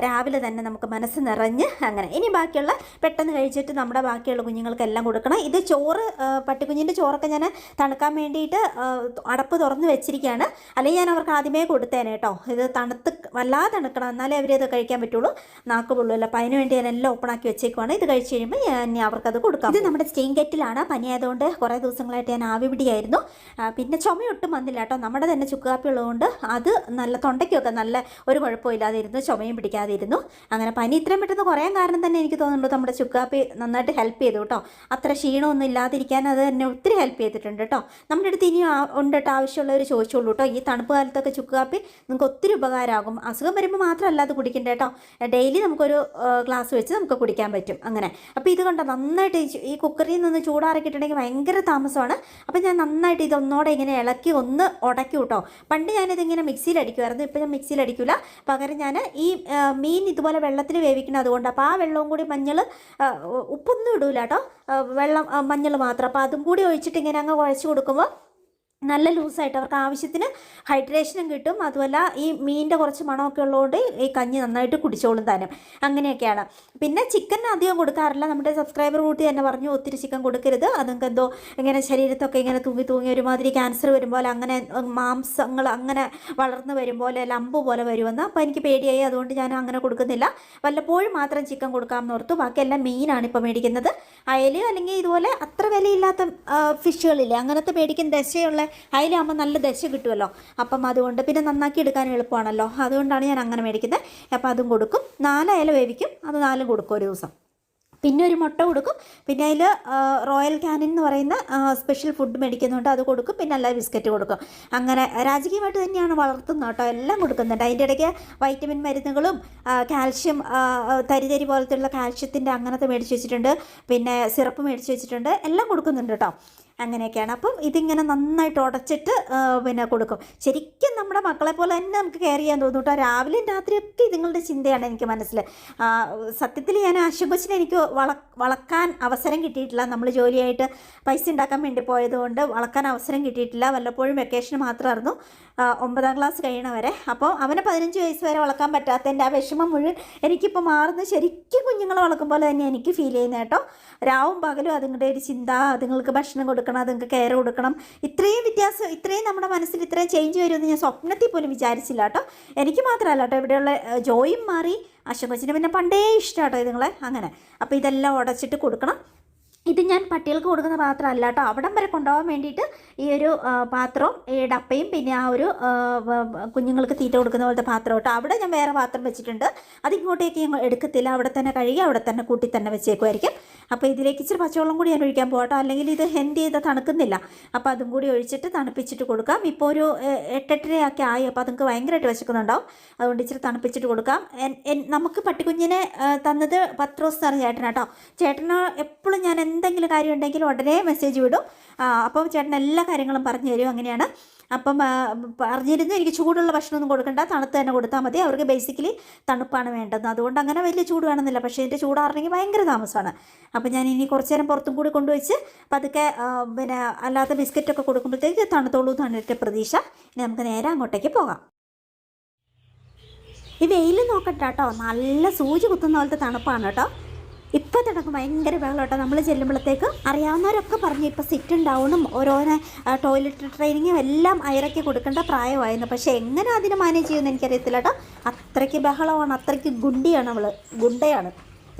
രാവിലെ തന്നെ നമുക്ക് മനസ്സ് നിറഞ്ഞ് അങ്ങനെ. ഇനി ബാക്കിയുള്ള പെട്ടെന്ന് കഴിച്ചിട്ട് നമ്മുടെ ബാക്കിയുള്ള കുഞ്ഞുങ്ങൾക്കെല്ലാം കൊടുക്കണം. ഇത് ചോറ്, പട്ടിക്കുഞ്ഞിൻ്റെ ചോറൊക്കെ ഞാൻ തണുക്കാൻ വേണ്ടിയിട്ട് അടപ്പ് തുറന്ന് വെച്ചിരിക്കുകയാണ്. അല്ലെങ്കിൽ ഞാൻ അവർക്ക് ആദ്യമേ കൊടുത്തേനെ കേട്ടോ. ഇത് വല്ലാതെ തണുക്കണം, എന്നാലേ അവരത് കഴിക്കാൻ പറ്റുള്ളൂ, നാക്ക് പൊള്ളുമല്ലോ. അപ്പോൾ അതിന് വേണ്ടി ഞാൻ എല്ലാം ഓപ്പണാക്കി വെച്ചേക്കുവാണ്. ഇത് കഴിച്ച് കഴിയുമ്പോൾ ഞാൻ അവർക്കത് കൊടുക്കാം. ഇത് നമ്മുടെ സ്റ്റീം കെറ്റിലാണ്. പനിയായതുകൊണ്ട് കുറേ ദിവസങ്ങളായിട്ട് ഞാൻ ആവി പിടിയായിരുന്നു. പിന്നെ ചുമയൊട്ടും വന്നില്ല കേട്ടോ. നമ്മുടെ തന്നെ ചുക്ക് കാപ്പി ഉള്ളതുകൊണ്ട് അത് നല്ല തൊണ്ടയ്ക്കൊക്കെ നല്ല ഒരു കുഴപ്പമില്ലാതിരുന്നു, ചുമയും പിടിക്കാതിരുന്നു. അങ്ങനെ പനി ഇത്രയും പെട്ടെന്ന് കുറയാൻ കാരണം തന്നെ എനിക്ക് തോന്നുന്നുണ്ട് നമ്മുടെ ചുക്ക് കാപ്പി നന്നായിട്ട് ഹെൽപ്പ് ചെയ്തു കേട്ടോ. അത്ര ക്ഷീണമൊന്നും ഇല്ലാതിരിക്കാൻ അത് തന്നെ ഒത്തിരി ഹെൽപ്പ് ചെയ്തിട്ടുണ്ട് കേട്ടോ. നമ്മുടെ അടുത്ത് ഇനിയും ഉണ്ട് കേട്ടോ, ആവശ്യമുള്ളവർ ചോദിച്ചോളൂ കേട്ടോ. ഈ തണുപ്പ് കാലത്തൊക്കെ ചുക്ക് കാപ്പി നിങ്ങൾക്ക് ഒത്തിരി ഉപകാരമാകും. അസുഖം വരുമ്പോൾ മാത്രമല്ല അത് കുടിക്കണ്ട കേട്ടോ. ഡെയിലി നമുക്കൊരു ഗ്ലാസ് വെച്ച് നമുക്ക് കുടിക്കാൻ പറ്റും അങ്ങനെ. അപ്പോൾ ഇത് കണ്ടോ നന്നായിട്ട് ഈ കുക്കറിൽ നിന്ന് ചൂടാറിക്കിട്ടുണ്ടെങ്കിൽ ഭയങ്കര താമസമാണ്. അപ്പോൾ ഞാൻ നന്നായിട്ട് ഇതൊന്നോടെ ഇങ്ങനെ ഇളക്കി ഒന്ന് ഉടക്കി കേട്ടോ. പണ്ട് ഞാനിതിങ്ങനെ മിക്സിയിൽ അടിക്കുമായിരുന്നു, ഇപ്പോൾ ഞാൻ മിക്സിയിൽ അടിക്കില്ല. പകരം ഞാൻ ഈ മീൻ ഇതുപോലെ വെള്ളത്തിൽ വേവിക്കണം, അതുകൊണ്ട് അപ്പോൾ ആ വെള്ളവും കൂടി മഞ്ഞൾ, ഉപ്പൊന്നും ഇടൂല കേട്ടോ, വെള്ളം മഞ്ഞൾ മാത്രം. അപ്പോൾ അതും കൂടി ഒഴിച്ചിട്ട് ഇങ്ങനെ അങ്ങ് കുഴച്ച് കൊടുക്കുമ്പോൾ നല്ല ലൂസായിട്ട് അവർക്ക് ആവശ്യത്തിന് ഹൈഡ്രേഷനും കിട്ടും. അതുമല്ല ഈ മീനിൻ്റെ കുറച്ച് മണമൊക്കെ ഉള്ളതുകൊണ്ട് ഈ കഞ്ഞി നന്നായിട്ട് കുടിച്ചോളും താനും. അങ്ങനെയൊക്കെയാണ്. പിന്നെ ചിക്കൻ അധികം കൊടുക്കാറില്ല. നമ്മുടെ സബ്സ്ക്രൈബർ കൂട്ടി തന്നെ പറഞ്ഞു ഒത്തിരി ചിക്കൻ കൊടുക്കരുത്, അതൊക്കെ എന്തോ ഇങ്ങനെ ശരീരത്തൊക്കെ ഇങ്ങനെ തൂങ്ങി ഒരുമാതിരി ക്യാൻസർ വരുമ്പോൾ അങ്ങനെ മാംസങ്ങൾ അങ്ങനെ വളർന്നു വരുമ്പോൾ ലംബ് പോലെ വരുമെന്ന്. അപ്പോൾ എനിക്ക് പേടിയായി, അതുകൊണ്ട് ഞാൻ അങ്ങനെ കൊടുക്കുന്നില്ല. വല്ലപ്പോഴും മാത്രം ചിക്കൻ കൊടുക്കാമെന്ന് ഓർത്തു. ബാക്കിയെല്ലാം മീനാണ് ഇപ്പോൾ മേടിക്കുന്നത്. അയൽ അല്ലെങ്കിൽ ഇതുപോലെ അത്ര വിലയില്ലാത്ത ഫിഷുകളില്ലേ, അങ്ങനത്തെ മേടിക്കുന്ന ദശയുള്ള അതിലാകുമ്പോൾ നല്ല ദശ കിട്ടുമല്ലോ. അപ്പം അതുകൊണ്ട് പിന്നെ നന്നാക്കി എടുക്കാൻ എളുപ്പമാണല്ലോ, അതുകൊണ്ടാണ് ഞാൻ അങ്ങനെ മേടിക്കുന്നത്. അപ്പോൾ അതും കൊടുക്കും. 4 അയല വേവിക്കും, അത് 4 കൊടുക്കും ഒരു ദിവസം. പിന്നെ ഒരു മുട്ട കൊടുക്കും. പിന്നെ അതിൽ റോയൽ ക്യാനിൻ എന്ന് പറയുന്ന സ്പെഷ്യൽ ഫുഡ് മേടിക്കുന്നുണ്ട്, അത് കൊടുക്കും. പിന്നെ എല്ലാ ബിസ്ക്കറ്റ് കൊടുക്കും. അങ്ങനെ രാജകീയമായിട്ട് തന്നെയാണ് വളർത്തുന്നത് കേട്ടോ. എല്ലാം കൊടുക്കുന്നുണ്ട്. അതിൻ്റെ ഇടയ്ക്ക് വൈറ്റമിൻ മരുന്നുകളും കാൽഷ്യം തരി പോലത്തെയുള്ള കാൽഷ്യത്തിൻ്റെ അങ്ങനത്തെ മേടിച്ച് വെച്ചിട്ടുണ്ട്. പിന്നെ സിറപ്പ് മേടിച്ച് വെച്ചിട്ടുണ്ട്. എല്ലാം കൊടുക്കുന്നുണ്ട് കേട്ടോ. അങ്ങനെയൊക്കെയാണ്. അപ്പം ഇതിങ്ങനെ നന്നായിട്ട് ഉടച്ചിട്ട് പിന്നെ കൊടുക്കും. ശരിക്കും നമ്മുടെ മക്കളെ പോലെ തന്നെ നമുക്ക് കെയർ ചെയ്യാൻ തോന്നും കേട്ടോ. രാവിലെയും രാത്രിയൊക്കെ ഇതുങ്ങളുടെ ചിന്തയാണ് എനിക്ക് മനസ്സിൽ. സത്യത്തിൽ ഞാൻ ആശുപത്രിയിൽ എനിക്ക് വളക്കാൻ അവസരം കിട്ടിയിട്ടില്ല. നമ്മൾ ജോലിയായിട്ട് പൈസ ഉണ്ടാക്കാൻ വേണ്ടി പോയതുകൊണ്ട് വളക്കാൻ അവസരം കിട്ടിയിട്ടില്ല. വല്ലപ്പോഴും വെക്കേഷൻ മാത്രമായിരുന്നു 9ാം ക്ലാസ് കഴിയണവരെ. അപ്പോൾ അവനെ 15 വയസ്സ് വരെ വളക്കാൻ പറ്റാത്തതിൻ്റെ ആ വിഷമം മുഴുവൻ എനിക്കിപ്പോൾ മാറുന്നത് ശരിക്കും കുഞ്ഞുങ്ങളെ വളക്കും പോലെ തന്നെ എനിക്ക് ഫീൽ ചെയ്യുന്നത് കേട്ടോ. രാവും പകലും അതുങ്ങളുടെ ഒരു ചിന്ത, അതുങ്ങൾക്ക് ഭക്ഷണം കൊടുക്കണം, അതുങ്ങൾക്ക് കെയർ കൊടുക്കണം. ഇത്രയും വ്യത്യാസം, ഇത്രയും നമ്മുടെ മനസ്സിൽ ഇത്രയും ചേഞ്ച് വരുമെന്ന് ഞാൻ സ്വപ്നത്തിൽ പോലും വിചാരിച്ചില്ല കേട്ടോ. എനിക്ക് മാത്രമല്ല കേട്ടോ, ഇവിടെയുള്ള ജോയും മാറി, അശോകച്ചിന് പിന്നെ പണ്ടേ ഇഷ്ടം കേട്ടോ ഇതുങ്ങളെ. അങ്ങനെ അപ്പോൾ ഇതെല്ലാം ഉടച്ചിട്ട് കൊടുക്കണം. ഇത് ഞാൻ പട്ടികൾക്ക് കൊടുക്കുന്ന പാത്രമല്ല കേട്ടോ, അവിടം വരെ കൊണ്ടുപോകാൻ വേണ്ടിയിട്ട് ഈ ഒരു പാത്രവും ഈ ഡപ്പയും പിന്നെ ആ ഒരു കുഞ്ഞുങ്ങൾക്ക് തീറ്റ കൊടുക്കുന്ന പോലത്തെ പാത്രം കേട്ടോ. അവിടെ ഞാൻ വേറെ പാത്രം വെച്ചിട്ടുണ്ട്. അതിങ്ങോട്ടേക്ക് ഞങ്ങൾ എടുക്കത്തില്ല, അവിടെ തന്നെ കഴുകി അവിടെ തന്നെ കൂട്ടി തന്നെ വെച്ചേക്കുമായിരിക്കും. അപ്പോൾ ഇതിലേക്ക് ഇച്ചിരി പച്ചവെള്ളം കൂടി ഞാൻ ഒഴിക്കാൻ പോകട്ടോ, അല്ലെങ്കിൽ ഇത് ഹെൻഡ് ചെയ്ത് തണുക്കുന്നില്ല. അപ്പോൾ അതും കൂടി ഒഴിച്ചിട്ട് തണുപ്പിച്ചിട്ട് കൊടുക്കാം. ഇപ്പോൾ ഒരു 8-8:30 ആയി. അപ്പോൾ അതൊക്കെ ഭയങ്കരമായിട്ട് വിശക്കുന്നുണ്ടാവും, അതുകൊണ്ട് ഇച്ചിരി തണുപ്പിച്ചിട്ട് കൊടുക്കാം. നമുക്ക് പട്ടിക്കുഞ്ഞിനെ തന്നത് പത്രോസ് സാർ ചേട്ടനാട്ടോ. ചേട്ടന് എപ്പോഴും ഞാൻ എന്തെങ്കിലും കാര്യം ഉണ്ടെങ്കിൽ ഉടനെ മെസ്സേജ് വിടും. അപ്പം ചേട്ടൻ എല്ലാ കാര്യങ്ങളും പറഞ്ഞു തരും. അങ്ങനെയാണ്. അപ്പം പറഞ്ഞിരുന്നു എനിക്ക് ചൂടുള്ള ഭക്ഷണമൊന്നും കൊടുക്കണ്ട, തണുത്ത് തന്നെ കൊടുത്താൽ മതി. അവർക്ക് ബേസിക്കലി തണുപ്പാണ് വേണ്ടത്, അതുകൊണ്ട് അങ്ങനെ വലിയ ചൂട് വേണമെന്നില്ല. പക്ഷേ ഇതിൻ്റെ ചൂടാറണമെങ്കിൽ ഭയങ്കര താമസമാണ്. അപ്പം ഞാൻ ഇനി കുറച്ച് നേരം പുറത്തും കൂടി കൊണ്ടുവച്ച് പതുക്കെ പിന്നെ അല്ലാത്ത ബിസ്ക്കറ്റൊക്കെ കൊടുക്കുമ്പോഴത്തേക്ക് തണുത്തോളൂ തണുത്ത പ്രതീക്ഷ. ഇനി നമുക്ക് നേരെ അങ്ങോട്ടേക്ക് പോകാം. ഈ വെയിൽ നോക്കട്ടെ കേട്ടോ, നല്ല സൂചി കുത്തുന്ന പോലത്തെ തണുപ്പാണ് കേട്ടോ. ഇപ്പോൾ തുടങ്ങും ഭയങ്കര ബഹളം കേട്ടോ. നമ്മൾ ചെല്ലുമ്പോഴത്തേക്ക് അറിയാവുന്നവരൊക്കെ പറഞ്ഞു ഇപ്പോൾ സിറ്റും ഡൗണും ഓരോന്ന് ടോയ്ലറ്റ് ട്രെയിനിങ്ങും എല്ലാം അയറക്കി കൊടുക്കേണ്ട പ്രായമായിരുന്നു. പക്ഷേ എങ്ങനെ അതിന് മാനേജ് ചെയ്യുമെന്ന് എനിക്കറിയത്തില്ല കേട്ടോ. അത്രയ്ക്ക് ബഹളമാണ്, അത്രയ്ക്ക് ഗുണ്ടയാണ്.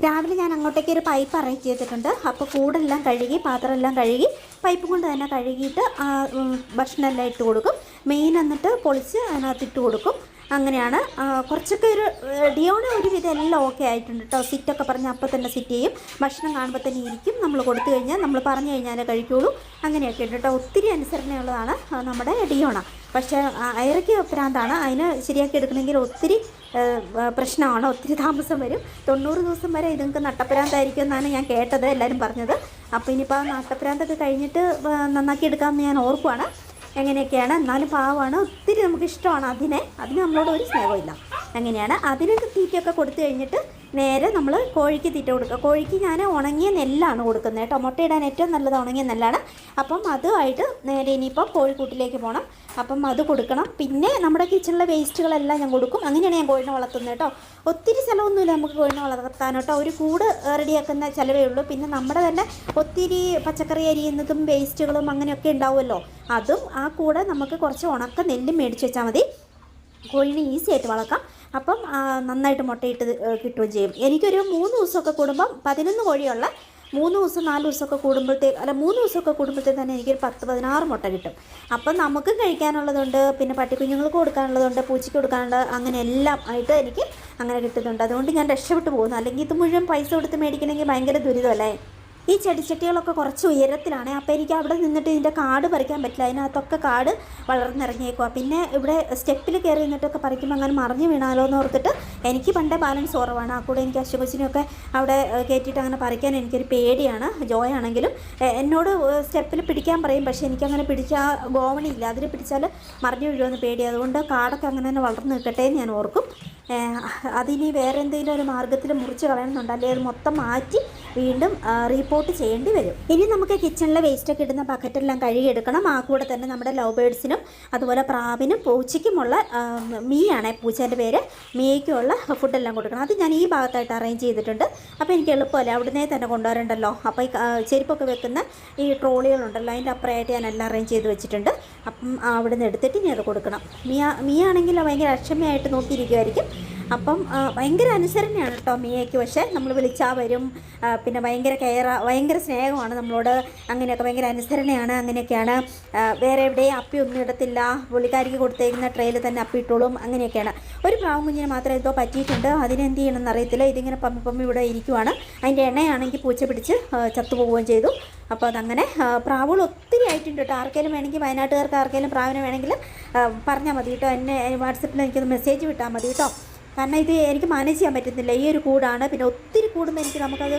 രാവിലെ ഞാൻ അങ്ങോട്ടേക്ക് ഒരു പൈപ്പ് അറേഞ്ച് ചെയ്തിട്ടുണ്ട്. അപ്പോൾ കൂടെല്ലാം കഴുകി, പാത്രമെല്ലാം കഴുകി, പൈപ്പ് കൊണ്ട് തന്നെ കഴുകിയിട്ട് ഭക്ഷണം എല്ലാം ഇട്ട് കൊടുക്കും. മെയിൻ എന്നിട്ട് പൊളിച്ച് അതിനകത്ത് ഇട്ട് കൊടുക്കും. അങ്ങനെയാണ്. കുറച്ചൊക്കെ ഒരു ഡിയോണ ഒരുവിധം എല്ലാം ഓക്കെ ആയിട്ടുണ്ട് കേട്ടോ. സിറ്റൊക്കെ പറഞ്ഞാൽ അപ്പോൾ തന്നെ സിറ്റ് ചെയ്യും. ഭക്ഷണം കാണുമ്പോൾ തന്നെ ഇരിക്കും. നമ്മൾ കൊടുത്തു കഴിഞ്ഞാൽ, നമ്മൾ പറഞ്ഞു കഴിഞ്ഞാൽ കഴിക്കുള്ളൂ. അങ്ങനെയൊക്കെ ഉണ്ട് കേട്ടോ. ഒത്തിരി അനുസരണയുള്ളതാണ് നമ്മുടെ ഡിയോണ. പക്ഷേ ഐറയ്ക്ക് പ്രാന്താണ്. അതിന് ശരിയാക്കി എടുക്കണമെങ്കിൽ ഒത്തിരി പ്രശ്നമാണ്, ഒത്തിരി താമസം വരും. 90 ദിവസം വരെ ഇതുങ്ങൾക്ക് നട്ടപ്രാന്തായിരിക്കും എന്നാണ് ഞാൻ കേട്ടത്, എല്ലാവരും പറഞ്ഞത്. അപ്പോൾ ഇനിയിപ്പോൾ ആ നട്ടപ്രാന്തൊക്കെ കഴിഞ്ഞിട്ട് നന്നാക്കി എടുക്കാമെന്ന് ഞാൻ ഓർക്കുവാണ്. എങ്ങനെയൊക്കെയാണ്, എന്നാലും പാവമാണ്, ഒത്തിരി നമുക്ക് ഇഷ്ടമാണ് അതിന് നമ്മളോട് ഒരു സ്നേഹമില്ല. അങ്ങനെയാണ്. അതിന് തീറ്റയൊക്കെ കൊടുത്തു കഴിഞ്ഞിട്ട് നേരെ നമ്മൾ കോഴിക്ക് തീറ്റ കൊടുക്കുക. കോഴിക്ക് ഞാൻ ഉണങ്ങിയ നെല്ലാണ് കൊടുക്കുന്നത് കേട്ടോ. മുട്ടയിടാൻ ഏറ്റവും നല്ലത് ഉണങ്ങിയ നെല്ലാണ്. അപ്പം അതുമായിട്ട് നേരെ ഇനിയിപ്പം കോഴിക്കൂട്ടിലേക്ക് പോകണം. അപ്പം അത് കൊടുക്കണം. പിന്നെ നമ്മുടെ കിച്ചണിലെ വേസ്റ്റുകളെല്ലാം ഞാൻ കൊടുക്കും. അങ്ങനെയാണ് ഞാൻ കോഴിനെ വളർത്തുന്നത് കേട്ടോ. ഒത്തിരി സ്ഥലമൊന്നുമില്ല നമുക്ക് കോഴിനെ വളർത്താൻ കേട്ടോ. ഒരു കൂട് റെഡിയാക്കുന്ന ചിലവേ ഉള്ളൂ. പിന്നെ നമ്മുടെ തന്നെ ഒത്തിരി പച്ചക്കറി അരിയുന്നതും വേസ്റ്റുകളും അങ്ങനെയൊക്കെ ഉണ്ടാവുമല്ലോ, അതും ആ കൂടെ നമുക്ക് കുറച്ച് ഉണക്ക നെല്ലും മേടിച്ച് വെച്ചാൽ മതി. കോഴിനെ ഈസി ആയിട്ട് വളർക്കാം. അപ്പം നന്നായിട്ട് മുട്ടയിട്ട് കിട്ടുകയും ചെയ്യും. എനിക്കൊരു 3 ദിവസമൊക്കെ കൂടുമ്പം 11 കോഴിയുള്ള 3 ദിവസം 4 ദിവസമൊക്കെ കൂടുമ്പോഴത്തേക്ക് 3 ദിവസമൊക്കെ കൂടുമ്പോഴത്തേക്ക് തന്നെ എനിക്കൊരു 10-16 മുട്ട കിട്ടും. അപ്പം നമുക്ക് കഴിക്കാനുള്ളതുണ്ട്, പിന്നെ പട്ടിക്കുഞ്ഞുങ്ങൾക്ക് കൊടുക്കാനുള്ളതുണ്ട്, പൂച്ചയ്ക്ക് കൊടുക്കാനുള്ളത്, അങ്ങനെ എല്ലാം ആയിട്ട് എനിക്ക് അങ്ങനെ കിട്ടുന്നുണ്ട്. അതുകൊണ്ട് ഞാൻ രക്ഷപ്പെട്ടു പോകുന്നു. അല്ലെങ്കിൽ ഇത് മുഴുവൻ പൈസ കൊടുത്ത് മേടിക്കണമെങ്കിൽ ഭയങ്കര ദുരിതമല്ലേ. ഈ ചെടിച്ചട്ടികളൊക്കെ കുറച്ച് ഉയരത്തിലാണ്. അപ്പോൾ എനിക്ക് അവിടെ നിന്നിട്ട് ഇതിൻ്റെ കാട് പറിക്കാൻ പറ്റില്ല. അതിനകത്തൊക്കെ കാട് വളർന്നിറങ്ങിയേക്കുക. പിന്നെ ഇവിടെ സ്റ്റെപ്പിൽ കയറി നിന്നിട്ടൊക്കെ പറിക്കുമ്പോൾ അങ്ങനെ മറിഞ്ഞു വീണാലോ എന്ന് ഓർത്തിട്ട് എനിക്ക് പണ്ടേ ബാലൻസ് കുറവാണ്. ആ കൂടെ എനിക്ക് അശ്വകൊച്ചിനെയൊക്കെ അവിടെ കയറ്റിയിട്ട് അങ്ങനെ പറിക്കാൻ എനിക്കൊരു പേടിയാണ്. ജോയാണെങ്കിലും എന്നോട് സ്റ്റെപ്പിൽ പിടിക്കാൻ പറയും, പക്ഷേ എനിക്കങ്ങനെ പിടിച്ചാൽ ഗോവണിയില്ല, അതിൽ പിടിച്ചാൽ മറിഞ്ഞു വീഴുമെന്ന് പേടി. അതുകൊണ്ട് കാടൊക്കെ അങ്ങനെ തന്നെ വളർന്നു നിൽക്കട്ടെ എന്ന് ഞാൻ ഓർക്കും. അതിനി വേറെ എന്തെങ്കിലും ഒരു മാർഗ്ഗത്തിൽ മുറിച്ച് കളയണമെന്നുണ്ട്, അല്ലെങ്കിൽ അത് മൊത്തം മാറ്റി വീണ്ടും റീപോർട്ട് ചെയ്യേണ്ടി വരും. ഇനി നമുക്ക് കിച്ചണിലെ വേസ്റ്റൊക്കെ ഇടുന്ന ബക്കറ്റെല്ലാം കഴുകിയെടുക്കണം. ആ കൂടെ തന്നെ നമ്മുടെ ലവ് ബേഡ്സിനും അതുപോലെ പ്രാവിനും പൂച്ചയ്ക്കുമുള്ള മീയാണേ പൂച്ചേൻ്റെ പേര്, മീയ്ക്കുമുള്ള ഫുഡെല്ലാം കൊടുക്കണം. അത് ഞാൻ ഈ ഭാഗത്തായിട്ട് അറേഞ്ച് ചെയ്തിട്ടുണ്ട്. അപ്പോൾ എനിക്ക് എളുപ്പമല്ലേ, അവിടുന്നേ തന്നെ കൊണ്ടുവരണ്ടല്ലോ. അപ്പോൾ ഈ ചെരുപ്പൊക്കെ വെക്കുന്ന ഈ ട്രോളികളുണ്ടല്ലോ, അതിൻ്റെ അപ്പുറമായിട്ട് ഞാൻ എല്ലാം അറേഞ്ച് ചെയ്ത് വെച്ചിട്ടുണ്ട്. അപ്പം അവിടുന്ന് എടുത്തിട്ട് ഇനി അത് കൊടുക്കണം. മീയാണെങ്കിൽ ഭയങ്കര അക്ഷമയായിട്ട് നോക്കിയിരിക്കുമായിരിക്കും. അപ്പം ഭയങ്കര അനുസരണയാണ് കേട്ടോ മിയയ്ക്ക്. പക്ഷേ നമ്മൾ വിളിച്ചാൽ വരും. പിന്നെ ഭയങ്കര ഭയങ്കര സ്നേഹമാണ് നമ്മളോട്. അങ്ങനെയൊക്കെ ഭയങ്കര അനുസരണയാണ്. അങ്ങനെയൊക്കെയാണ്. വേറെ എവിടെയും അപ്പി ഒന്നും ഇടത്തില്ല. പുള്ളിക്കാരിക്ക് കൊടുത്തേക്കുന്ന ട്രെയിൽ തന്നെ അപ്പി ഇട്ടോളും. അങ്ങനെയൊക്കെയാണ്. ഒരു പ്രാവും കുഞ്ഞിന് മാത്രം എന്തോ പറ്റിയിട്ടുണ്ട്. അതിനെന്ത് ചെയ്യണമെന്ന് അറിയത്തില്ല. ഇതിങ്ങനെ പമ്മി ഇവിടെ ഇരിക്കുവാണ്. അതിൻ്റെ എണ്ണയാണെങ്കിൽ പൂച്ച പിടിച്ച് ചത്തുപോവുകയും ചെയ്തു. അപ്പോൾ അതങ്ങനെ പ്രാവുകൾ ഒത്തിരി ആയിട്ടുണ്ട് കേട്ടോ. ആർക്കെങ്കിലും വേണമെങ്കിൽ, വയനാട്ടുകാർക്ക് ആർക്കെങ്കിലും പ്രാവിനെ വേണമെങ്കിൽ പറഞ്ഞാൽ മതി കേട്ടോ. എന്നെ വാട്സപ്പിൽ എനിക്കൊന്ന് മെസ്സേജ് വിട്ടാൽ മതി കേട്ടോ. കാരണം ഇത് എനിക്ക് മാനേജ് ചെയ്യാൻ പറ്റുന്നില്ല. ഈ ഒരു കൂടാണ്. പിന്നെ ഒത്തിരി കൂടുമ്പോൾ നമുക്കത്